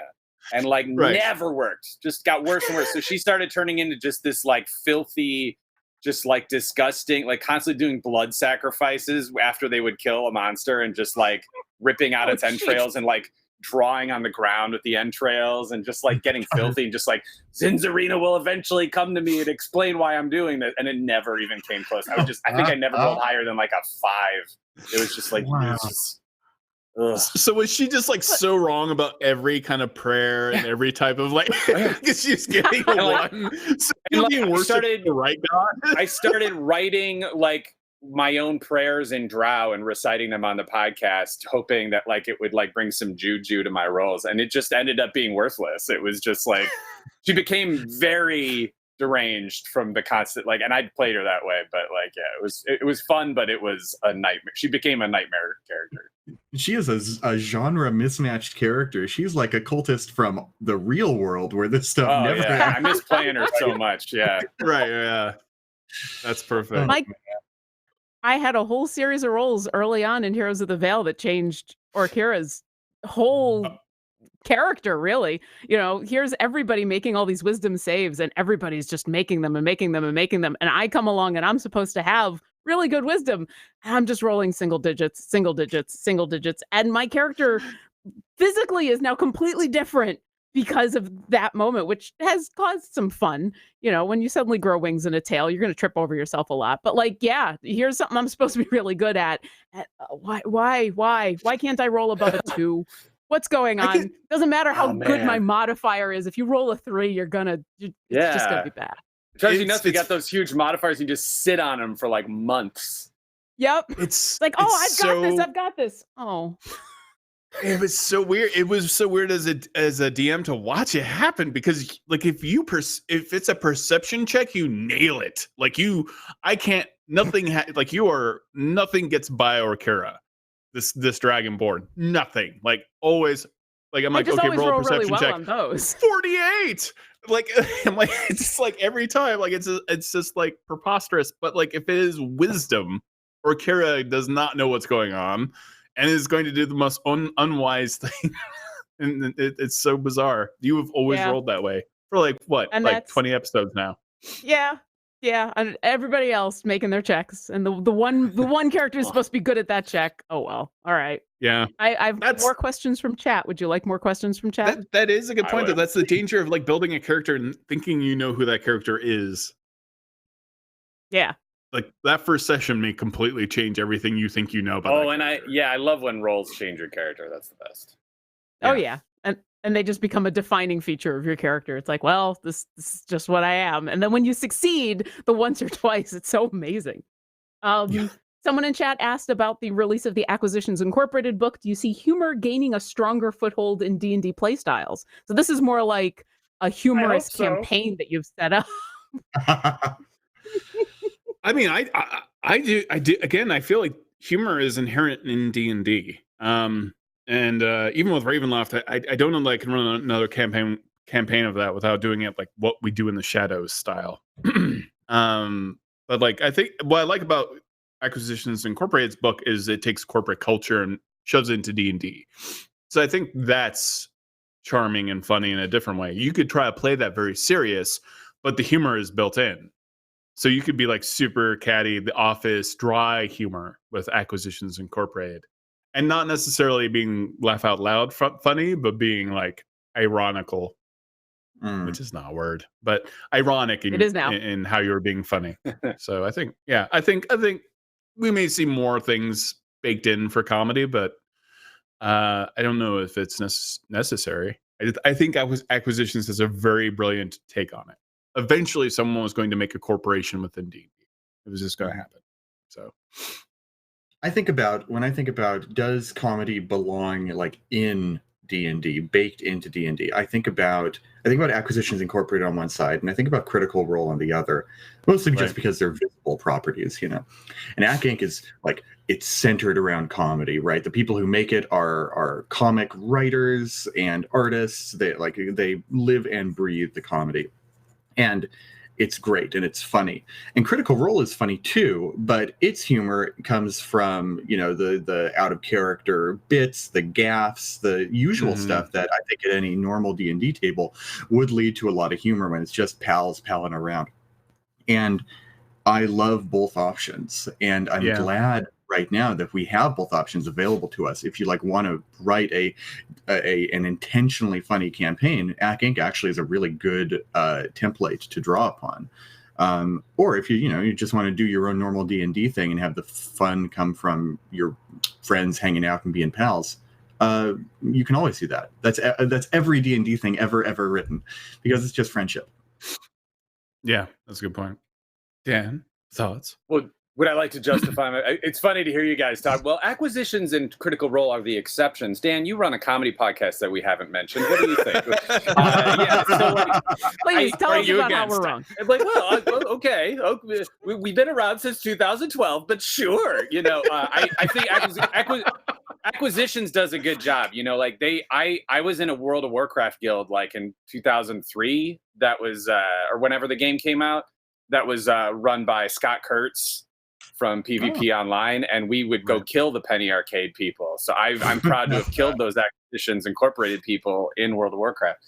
and like never worked, just got worse and worse. So she started turning into just this like filthy, just like disgusting, like constantly doing blood sacrifices after they would kill a monster and just like ripping out its entrails and like drawing on the ground with the entrails and just like getting filthy and just like Zinzarina will eventually come to me and explain why I'm doing this, and it never even came close. I think I never rolled higher than like a 5. It was just like wow. it was just, ugh. So was she just like so wrong about every kind of prayer and every type of like because she's getting a one. So And, like, being worshipped the right God. I started writing like my own prayers in Drow and reciting them on the podcast, hoping that like it would like bring some juju to my rolls, and it just ended up being worthless. It was just like she became very deranged from the constant like, and I played her that way, but like yeah, it was fun, but it was a nightmare. She became a nightmare character. She is a genre mismatched character. She's like a cultist from the real world where this stuff never I miss playing her so much. Yeah. Right, yeah. That's perfect. I had a whole series of roles early on in Heroes of the Veil that changed Orkira's whole character, really. You know, here's everybody making all these wisdom saves, and everybody's just making them and making them and making them. And I come along and I'm supposed to have really good wisdom. And I'm just rolling single digits. And my character physically is now completely different because of that moment, which has caused some fun. You know, when you suddenly grow wings and a tail, you're going to trip over yourself a lot. But like, yeah, here's something I'm supposed to be really good at. Why can't I roll above a 2? What's going on? Doesn't matter how good my modifier is. If you roll a 3, it's just going to be bad. It drives you nuts. You got those huge modifiers. You just sit on them for like months. Yep. It's like, I've got this. Oh. It was so weird. It was so weird as a DM to watch it happen, because like if it's a perception check, you nail it. Like nothing gets by Orkira. This Dragonborn, nothing. Like always. Like I'm like, okay, roll a perception really well check. on those. 48. Like I'm like, it's just like every time, like it's just like preposterous. But like if it is wisdom, Orkira does not know what's going on and is going to do the most unwise thing. And it's so bizarre. You have always rolled that way for like what, and like 20 episodes now. Yeah, and everybody else making their checks, and the one character is supposed to be good at that check. Oh well, all right. Yeah, I've more questions from chat. Would you like more questions from chat? That is a good point. That's the danger of like building a character and thinking you know who that character is. Yeah, like that first session may completely change everything you think you know about. Oh, and I love when roles change your character. That's the best. Oh yeah, and they just become a defining feature of your character. It's like, well, this is just what I am. And then when you succeed the once or twice, it's so amazing. Someone in chat asked about the release of the Acquisitions Incorporated book. Do you see humor gaining a stronger foothold in D&D playstyles? So this is more like a humorous campaign that you've set up. I mean, I do. Again, I feel like humor is inherent in D&D. And even with Ravenloft, I don't know that I can run another campaign of that without doing it like What We Do in the Shadows style. But like, I think what I like about Acquisitions Incorporated's book is it takes corporate culture and shoves it into D&D. So I think that's charming and funny in a different way. You could try to play that very serious, but the humor is built in. So you could be like super catty, The Office, dry humor with Acquisitions Incorporated, and not necessarily being laugh out loud funny, but being like ironical, which is not a word, but ironic It is now. in how you're being funny. So I think we may see more things baked in for comedy, but I don't know if it's necessary. I think Acquisitions has a very brilliant take on it. Eventually, someone was going to make a corporation within D&D. It was just going to happen. So, when I think about does comedy belong like in D&D, baked into D&D? I think about Acquisitions Incorporated on one side, and I think about Critical Role on the other, mostly just because they're visible properties, And Ac Inc. is like, it's centered around comedy, right? The people who make it are comic writers and artists. They live and breathe the comedy. And it's great and it's funny. And Critical Role is funny too, but its humor comes from, the out of character bits, the gaffes, the usual stuff that I think at any normal D&D table would lead to a lot of humor when it's just pals palling around. And I love both options. And I'm glad right now that we have both options available to us. If you want to write an intentionally funny campaign, Ac Inc. actually is a really good template to draw upon. Or if you just want to do your own normal D&D thing and have the fun come from your friends hanging out and being pals, you can always do that. That's every D&D thing ever written, because it's just friendship. Yeah, that's a good point. Dan, thoughts? Well, would I like to justify it's funny to hear you guys talk. Well, Acquisitions and Critical Role are the exceptions. Dan, you run a comedy podcast that we haven't mentioned. What do you think? Please tell us about how we're wrong. Okay. We've been around since 2012, but sure. I think Acquisitions does a good job. I was in a World of Warcraft guild in 2003. That was, or whenever the game came out. That was run by Scott Kurtz from PvP Online, and we would go kill the Penny Arcade people. So I'm proud to have killed those Acquisitions Incorporated people in World of Warcraft.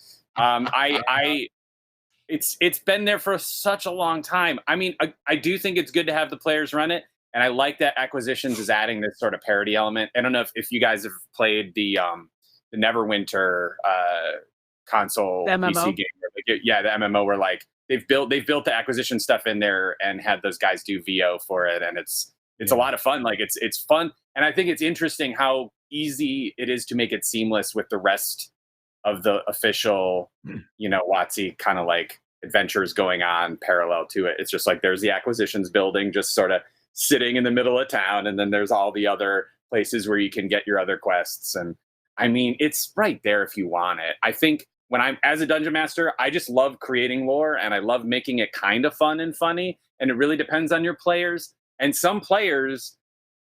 It's been there for such a long time. I mean, I do think it's good to have the players run it, and I like that Acquisitions is adding this sort of parody element. I don't know if you guys have played the Neverwinter console PC game. The MMO where they've built the acquisition stuff in there and had those guys do VO for it, and it's a lot of fun. It's fun, and I think it's interesting how easy it is to make it seamless with the rest of the official, WotC kind of adventures going on parallel to it. It's just there's the acquisitions building just sort of sitting in the middle of town, and then there's all the other places where you can get your other quests. And I mean, it's right there if you want it. I think when I'm as a dungeon master, I just love creating lore, and I love making it kind of fun and funny. And it really depends on your players. And some players,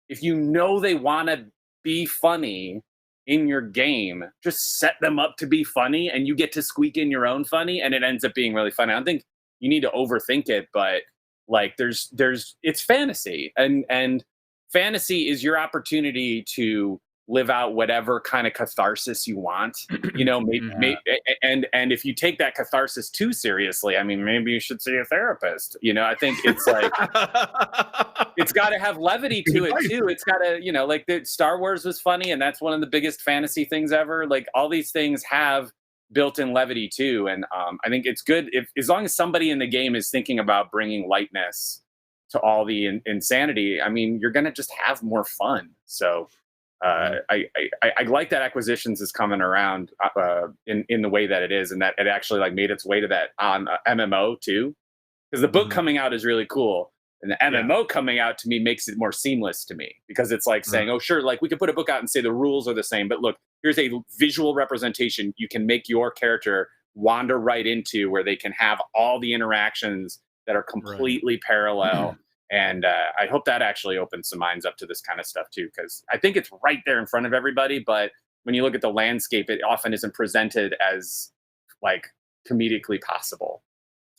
if they want to be funny in your game, just set them up to be funny, and you get to squeak in your own funny, and it ends up being really funny. I don't think you need to overthink it, but it's fantasy, and fantasy is your opportunity to live out whatever kind of catharsis you want, and if you take that catharsis too seriously, I mean, maybe you should see a therapist. I think it's it's got to have levity to it too. It's got to, the Star Wars was funny, and that's one of the biggest fantasy things ever. All these things have built-in levity too, and I think it's good as long as somebody in the game is thinking about bringing lightness to all the insanity. I mean, you're gonna just have more fun. So. I like that Acquisitions is coming around in the way that it is, and that it actually made its way to that on MMO too, because the book coming out is really cool, and the MMO coming out to me makes it more seamless to me, because it's saying, oh sure, we could put a book out and say the rules are the same, but look, here's a visual representation you can make your character wander right into, where they can have all the interactions that are completely parallel. And I hope that actually opens some minds up to this kind of stuff too, because I think it's right there in front of everybody. But when you look at the landscape, it often isn't presented as comedically possible.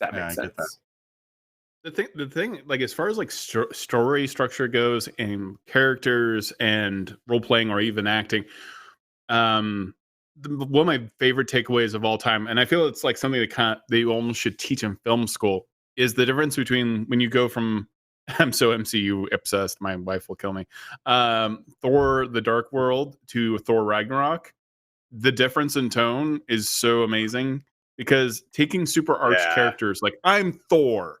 If that makes sense. The thing, as far as story structure goes, and characters and role playing or even acting, one of my favorite takeaways of all time, and I feel it's something that they almost should teach in film school, is the difference between when you go from I'm so MCU obsessed, my wife will kill me. Thor the Dark World to Thor Ragnarok. The difference in tone is so amazing because taking super arch Yeah. characters like I'm Thor,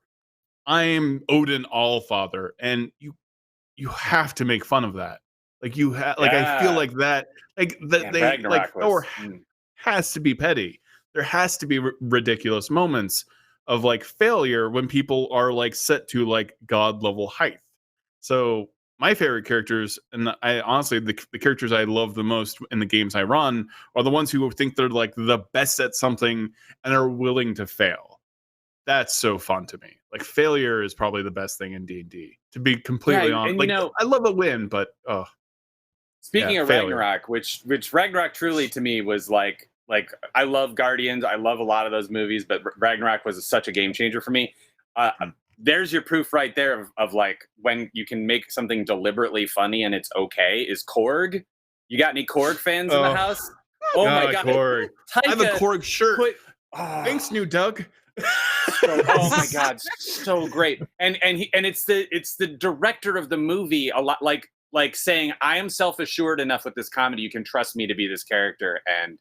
I'm Odin Allfather, and you have to make fun of that. Like you have, like I feel Yeah. like that, like that Yeah, they Ragnarok like Thor was- has to be petty. There has to be ridiculous moments of like failure when people are like set to like god level height. So my favorite characters, and I honestly the characters I love the most in the games I run are the ones who think they're like the best at something and are willing to fail. That's so fun to me. Like failure is probably the best thing in D&D. To be completely Yeah, honest, and like you know, I love a win, but oh, speaking yeah, of failure. Ragnarok, which Ragnarok truly to me was like I love Guardians, I love a lot of those movies, but Ragnarok was such a game changer for me. There's your proof right there of like when you can make something deliberately funny and it's okay. Is Korg? You got any Korg fans in the house? Oh my god, Korg! I have a Korg shirt. Thanks, new Doug. Oh my god, so great. And it's the director of the movie a lot like saying I am self-assured enough with this comedy, you can trust me to be this character. And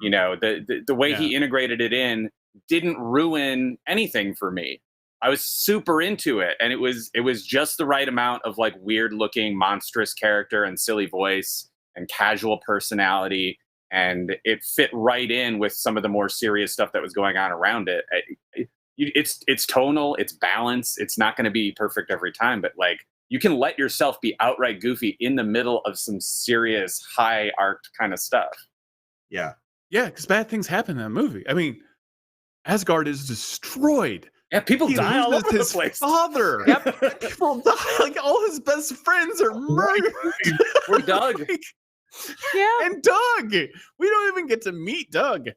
you know, the way he integrated it in didn't ruin anything for me. I was super into it, and it was just the right amount of like weird looking monstrous character and silly voice and casual personality, and it fit right in with some of the more serious stuff that was going on around it. It's tonal, it's balanced, it's not going to be perfect every time, but like you can let yourself be outright goofy in the middle of some serious high art kind of stuff. Yeah, because bad things happen in that movie. I mean, Asgard is destroyed. Yeah, people He die all loses over the his place. father. Yep. People die. Like all his best friends are murdered. Or Doug. Yeah. And Doug. We don't even get to meet Doug.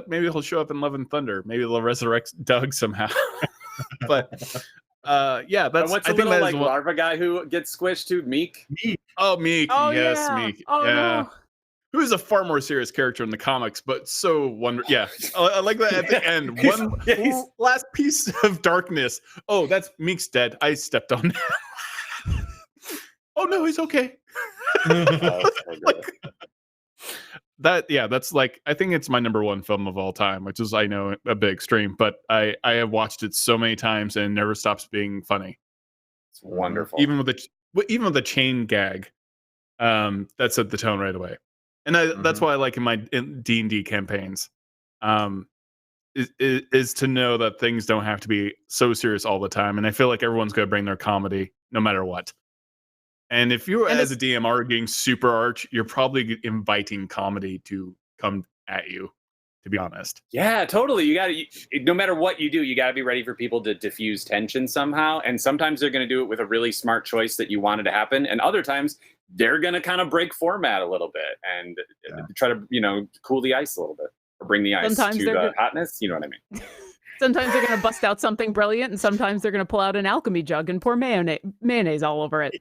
Maybe he'll show up in Love and Thunder. Maybe they'll resurrect Doug somehow. But yeah, that's. And what's I a think little that is like larva guy who gets squished too? Meek. Oh, Meek. Oh, yes, yeah. Meek. Oh, yeah. no. Who's a far more serious character in the comics, but so wonderful. Yeah, I like that at the end. One last piece of darkness. Oh, that's Meek's dead. I stepped on him. Oh no, he's okay. Like, that's like I think it's my number one film of all time, which is I know a bit extreme, but I have watched it so many times and it never stops being funny. It's wonderful. Even with the chain gag, that set the tone right away. And that's why I like in D&D campaigns, is to know that things don't have to be so serious all the time. And I feel like everyone's going to bring their comedy no matter what. And if you as a DM are being super arch, you're probably inviting comedy to come at you, to be honest. Yeah, totally. You got to, no matter what you do, you got to be ready for people to diffuse tension somehow. And sometimes they're going to do it with a really smart choice that you wanted to happen. And other times they're going to kind of break format a little bit and try to, cool the ice a little bit or bring the ice Sometimes to the hotness. You know what I mean? Sometimes they're going to bust out something brilliant, and sometimes they're going to pull out an alchemy jug and pour mayonnaise all over it.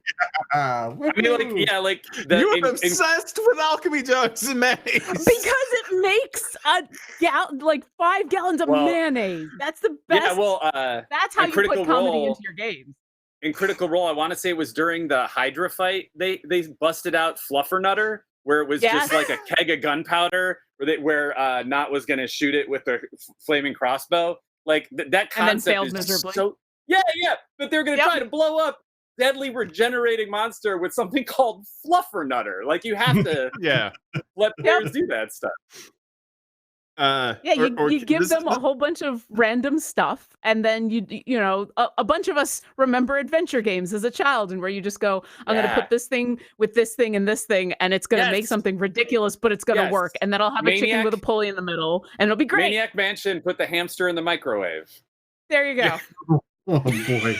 I mean, You're obsessed with alchemy jugs and mayonnaise because it makes 5 gallons of mayonnaise. That's the best. Yeah, well, that's how you put comedy into your games. In Critical Role, I want to say it was during the Hydra fight. They busted out Fluffernutter, where it was just like a keg of gunpowder, where Knot was going to shoot it with the flaming crossbow. Like that concept and then failed is miserably. So but they're going to try to blow up deadly regenerating monster with something called Fluffernutter. Like you have to let players do that stuff. You give them a whole bunch of random stuff, and then a bunch of us remember adventure games as a child, and where you just go, I'm going to put this thing with this thing and this thing, and it's going to make something ridiculous, but it's going to work, and then I'll have a chicken with a pulley in the middle, and it'll be great. Maniac Mansion, put the hamster in the microwave. There you go. Oh boy.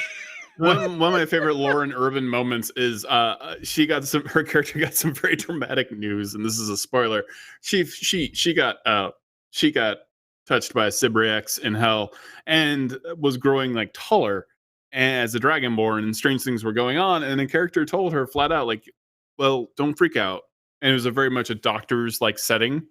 One of my favorite Lauren Urban moments is her character got some very dramatic news, and this is a spoiler. She got touched by a Sybriax in hell and was growing like taller as a dragonborn, and strange things were going on. And a character told her flat out, like, well, don't freak out. And it was a very much a doctor's like setting.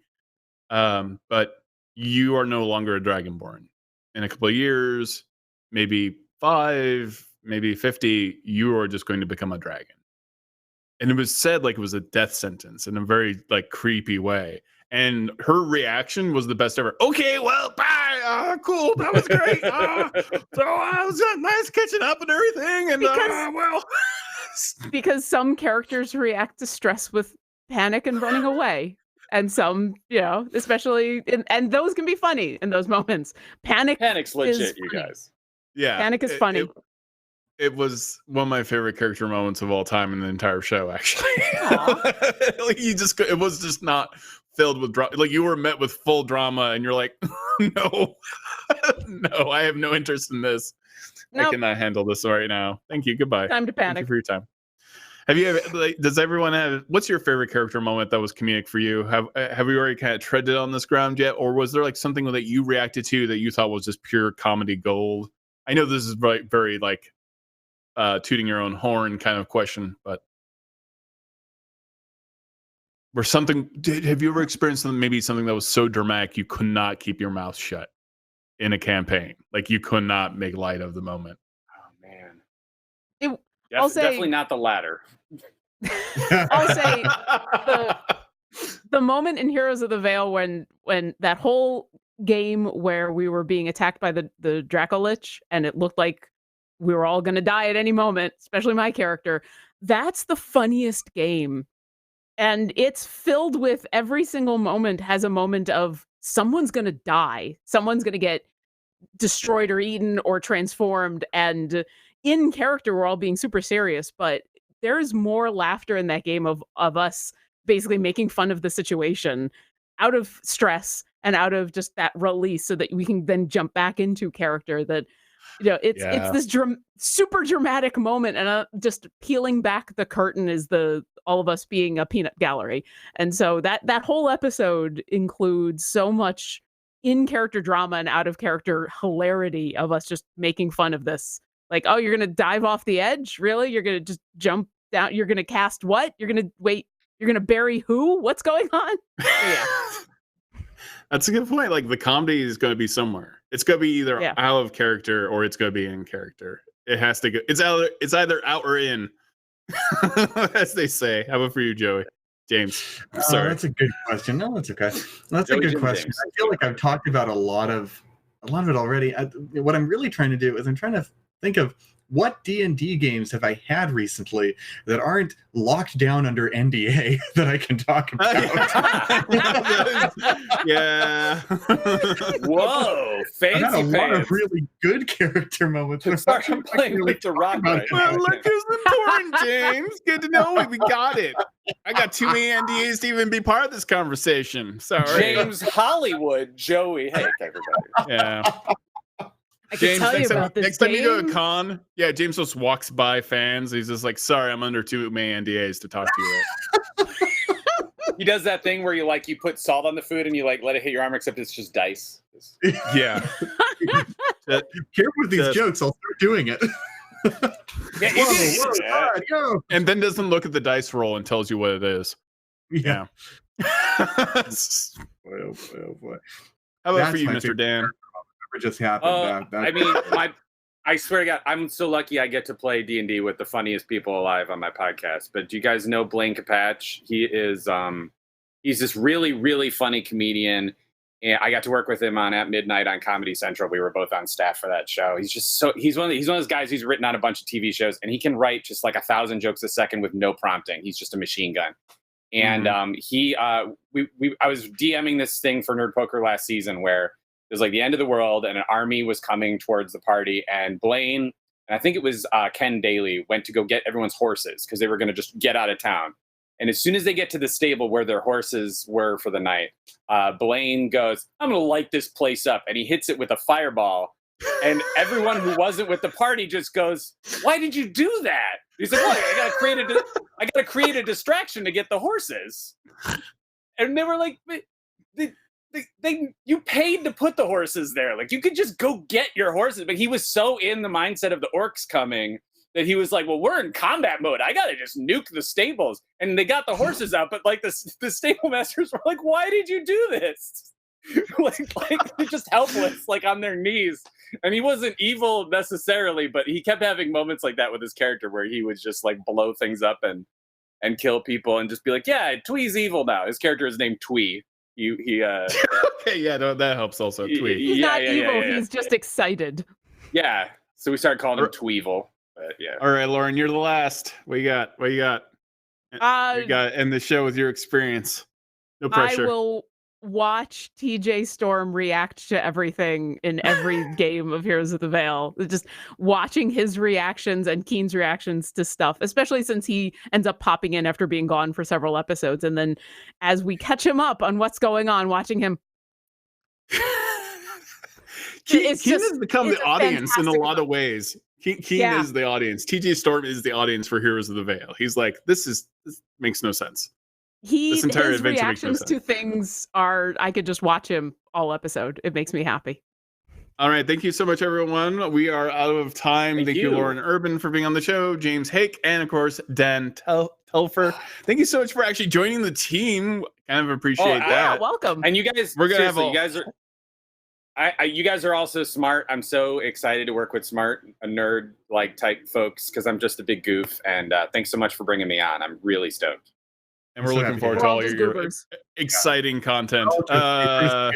But you are no longer a dragonborn. In a couple of years, maybe 5, maybe 50, you are just going to become a dragon. And it was said like it was a death sentence in a very like creepy way. And her reaction was the best ever. Okay, well, bye. Cool, that was great. So it was nice catching up and everything. And well, because some characters react to stress with panic and running away, and some, especially, and those can be funny in those moments. Panic's legit, you guys. Yeah, panic is funny. It was one of my favorite character moments of all time in the entire show. Actually, like it was just not filled with drama. Like you were met with full drama, and you're like, no, no, I have no interest in this. Nope. I cannot handle this right now. Thank you. Goodbye. Time to panic. Thank you for your time. Have you ever, does everyone have, what's your favorite character moment that was comedic for you? Have you already kind of treaded on this ground yet? Or was there like something that you reacted to that you thought was just pure comedy gold? I know this is very like tooting your own horn kind of question, but have you ever experienced maybe something that was so dramatic you could not keep your mouth shut in a campaign? Like you could not make light of the moment. Oh man. I'll say, definitely not the latter. I'll say the moment in Heroes of the Veil when that whole game where we were being attacked by the Dracolich and it looked like we were all going to die at any moment, especially my character. That's the funniest game. And it's filled with every single moment has a moment of someone's going to die. Someone's going to get destroyed or eaten or transformed. And in character, we're all being super serious, but there's more laughter in that game of us basically making fun of the situation out of stress and out of just that release so that we can then jump back into character that, it's this super dramatic moment. And just peeling back the curtain is all of us being a peanut gallery. And so that whole episode includes so much in-character drama and out-of-character hilarity of us just making fun of this. Like, oh, you're going to dive off the edge? Really? You're going to just jump down? You're going to cast what? You're going to wait? You're going to bury who? What's going on? So, yeah. That's a good point. Like, the comedy is going to be somewhere. It's going to be either out of character or it's going to be in character. It has to go. It's either out or in, as they say. How about for you, Joey? James, sorry. That's a good question. No, that's okay. That's a good question. James. I feel like I've talked about a lot of it already. What I'm really trying to do is I'm trying to think of what D&D games have I had recently that aren't locked down under NDA that I can talk about. Yeah. Whoa, fancy I've had a lot of really good character moments. I'm playing really with the rock. Well, look who's important, James. Good to know we got it. I got too many NDAs to even be part of this conversation. Sorry. James Hollywood, Joey Haeck, everybody. Yeah. I can tell you about this next time you go to a con, James just walks by fans. He's just like, sorry, I'm under too many NDAs to talk to you. He does that thing where you put salt on the food and you let it hit your arm, except it's just dice. Yeah. Careful with these jokes. I'll start doing it. Whoa, and then doesn't look at the dice roll and tells you what it is. Yeah. Boy. How about for you, Mr. Dan? Just happened. I swear to God, I'm so lucky I get to play D&D with the funniest people alive on my podcast. But do you guys know Blaine Cappa? He is he's this really, really funny comedian. And I got to work with him on At Midnight on Comedy Central. We were both on staff for that show. He's one of those guys who's written on a bunch of TV shows, and he can write just like 1,000 jokes a second with no prompting. He's just a machine gun. And I was DMing this thing for Nerd Poker last season where it was like the end of the world and an army was coming towards the party, and Blaine, and I think it was Ken Daly, went to go get everyone's horses because they were going to just get out of town. And as soon as they get to the stable where their horses were for the night, Blaine goes, I'm going to light this place up. And he hits it with a fireball. And everyone who wasn't with the party just goes, why did you do that? He's like, well, I got to create a distraction to get the horses. And they were like, you paid to put the horses there. Like, you could just go get your horses. But he was so in the mindset of the orcs coming that he was like, well, we're in combat mode. I got to just nuke the stables. And they got the horses out. But like the stable masters were like, why did you do this? like they're just helpless, like on their knees. And he wasn't evil necessarily, but he kept having moments like that with his character where he would just like blow things up and kill people and just be like, yeah, Twee's evil now. His character is named Twee. He Okay, yeah, no, that helps also. Twee. He's not evil. He's just excited. Yeah. So we started calling him Tweevil. But yeah. All right, Lauren, you're the last. What you got? You got to end the show with your experience. No pressure. I will watch TJ Storm react to everything in every game of Heroes of the Veil. Just watching his reactions and Keen's reactions to stuff, especially since he ends up popping in after being gone for several episodes. And then as we catch him up on what's going on, watching him. Keen has become the audience in a lot of ways. Keen is the audience. TJ Storm is the audience for Heroes of the Veil. He's like, this makes no sense. His reactions to things are, I could just watch him all episode. It makes me happy. All right. Thank you so much, everyone. We are out of time. Thank you, Lauren Urban, for being on the show, James Haeck, and of course, Dan Telfer. Thank you so much for actually joining the team. Kind of appreciate that. Yeah, welcome. And you guys, we're going to have you guys are, you guys are also smart. I'm so excited to work with smart, nerd like type folks because I'm just a big goof. And thanks so much for bringing me on. I'm really stoked. And we're looking forward to all your exciting content. Yeah.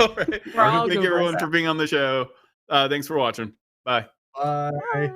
All right. Thank you, everyone, for being on the show. Thanks for watching. Bye. Bye.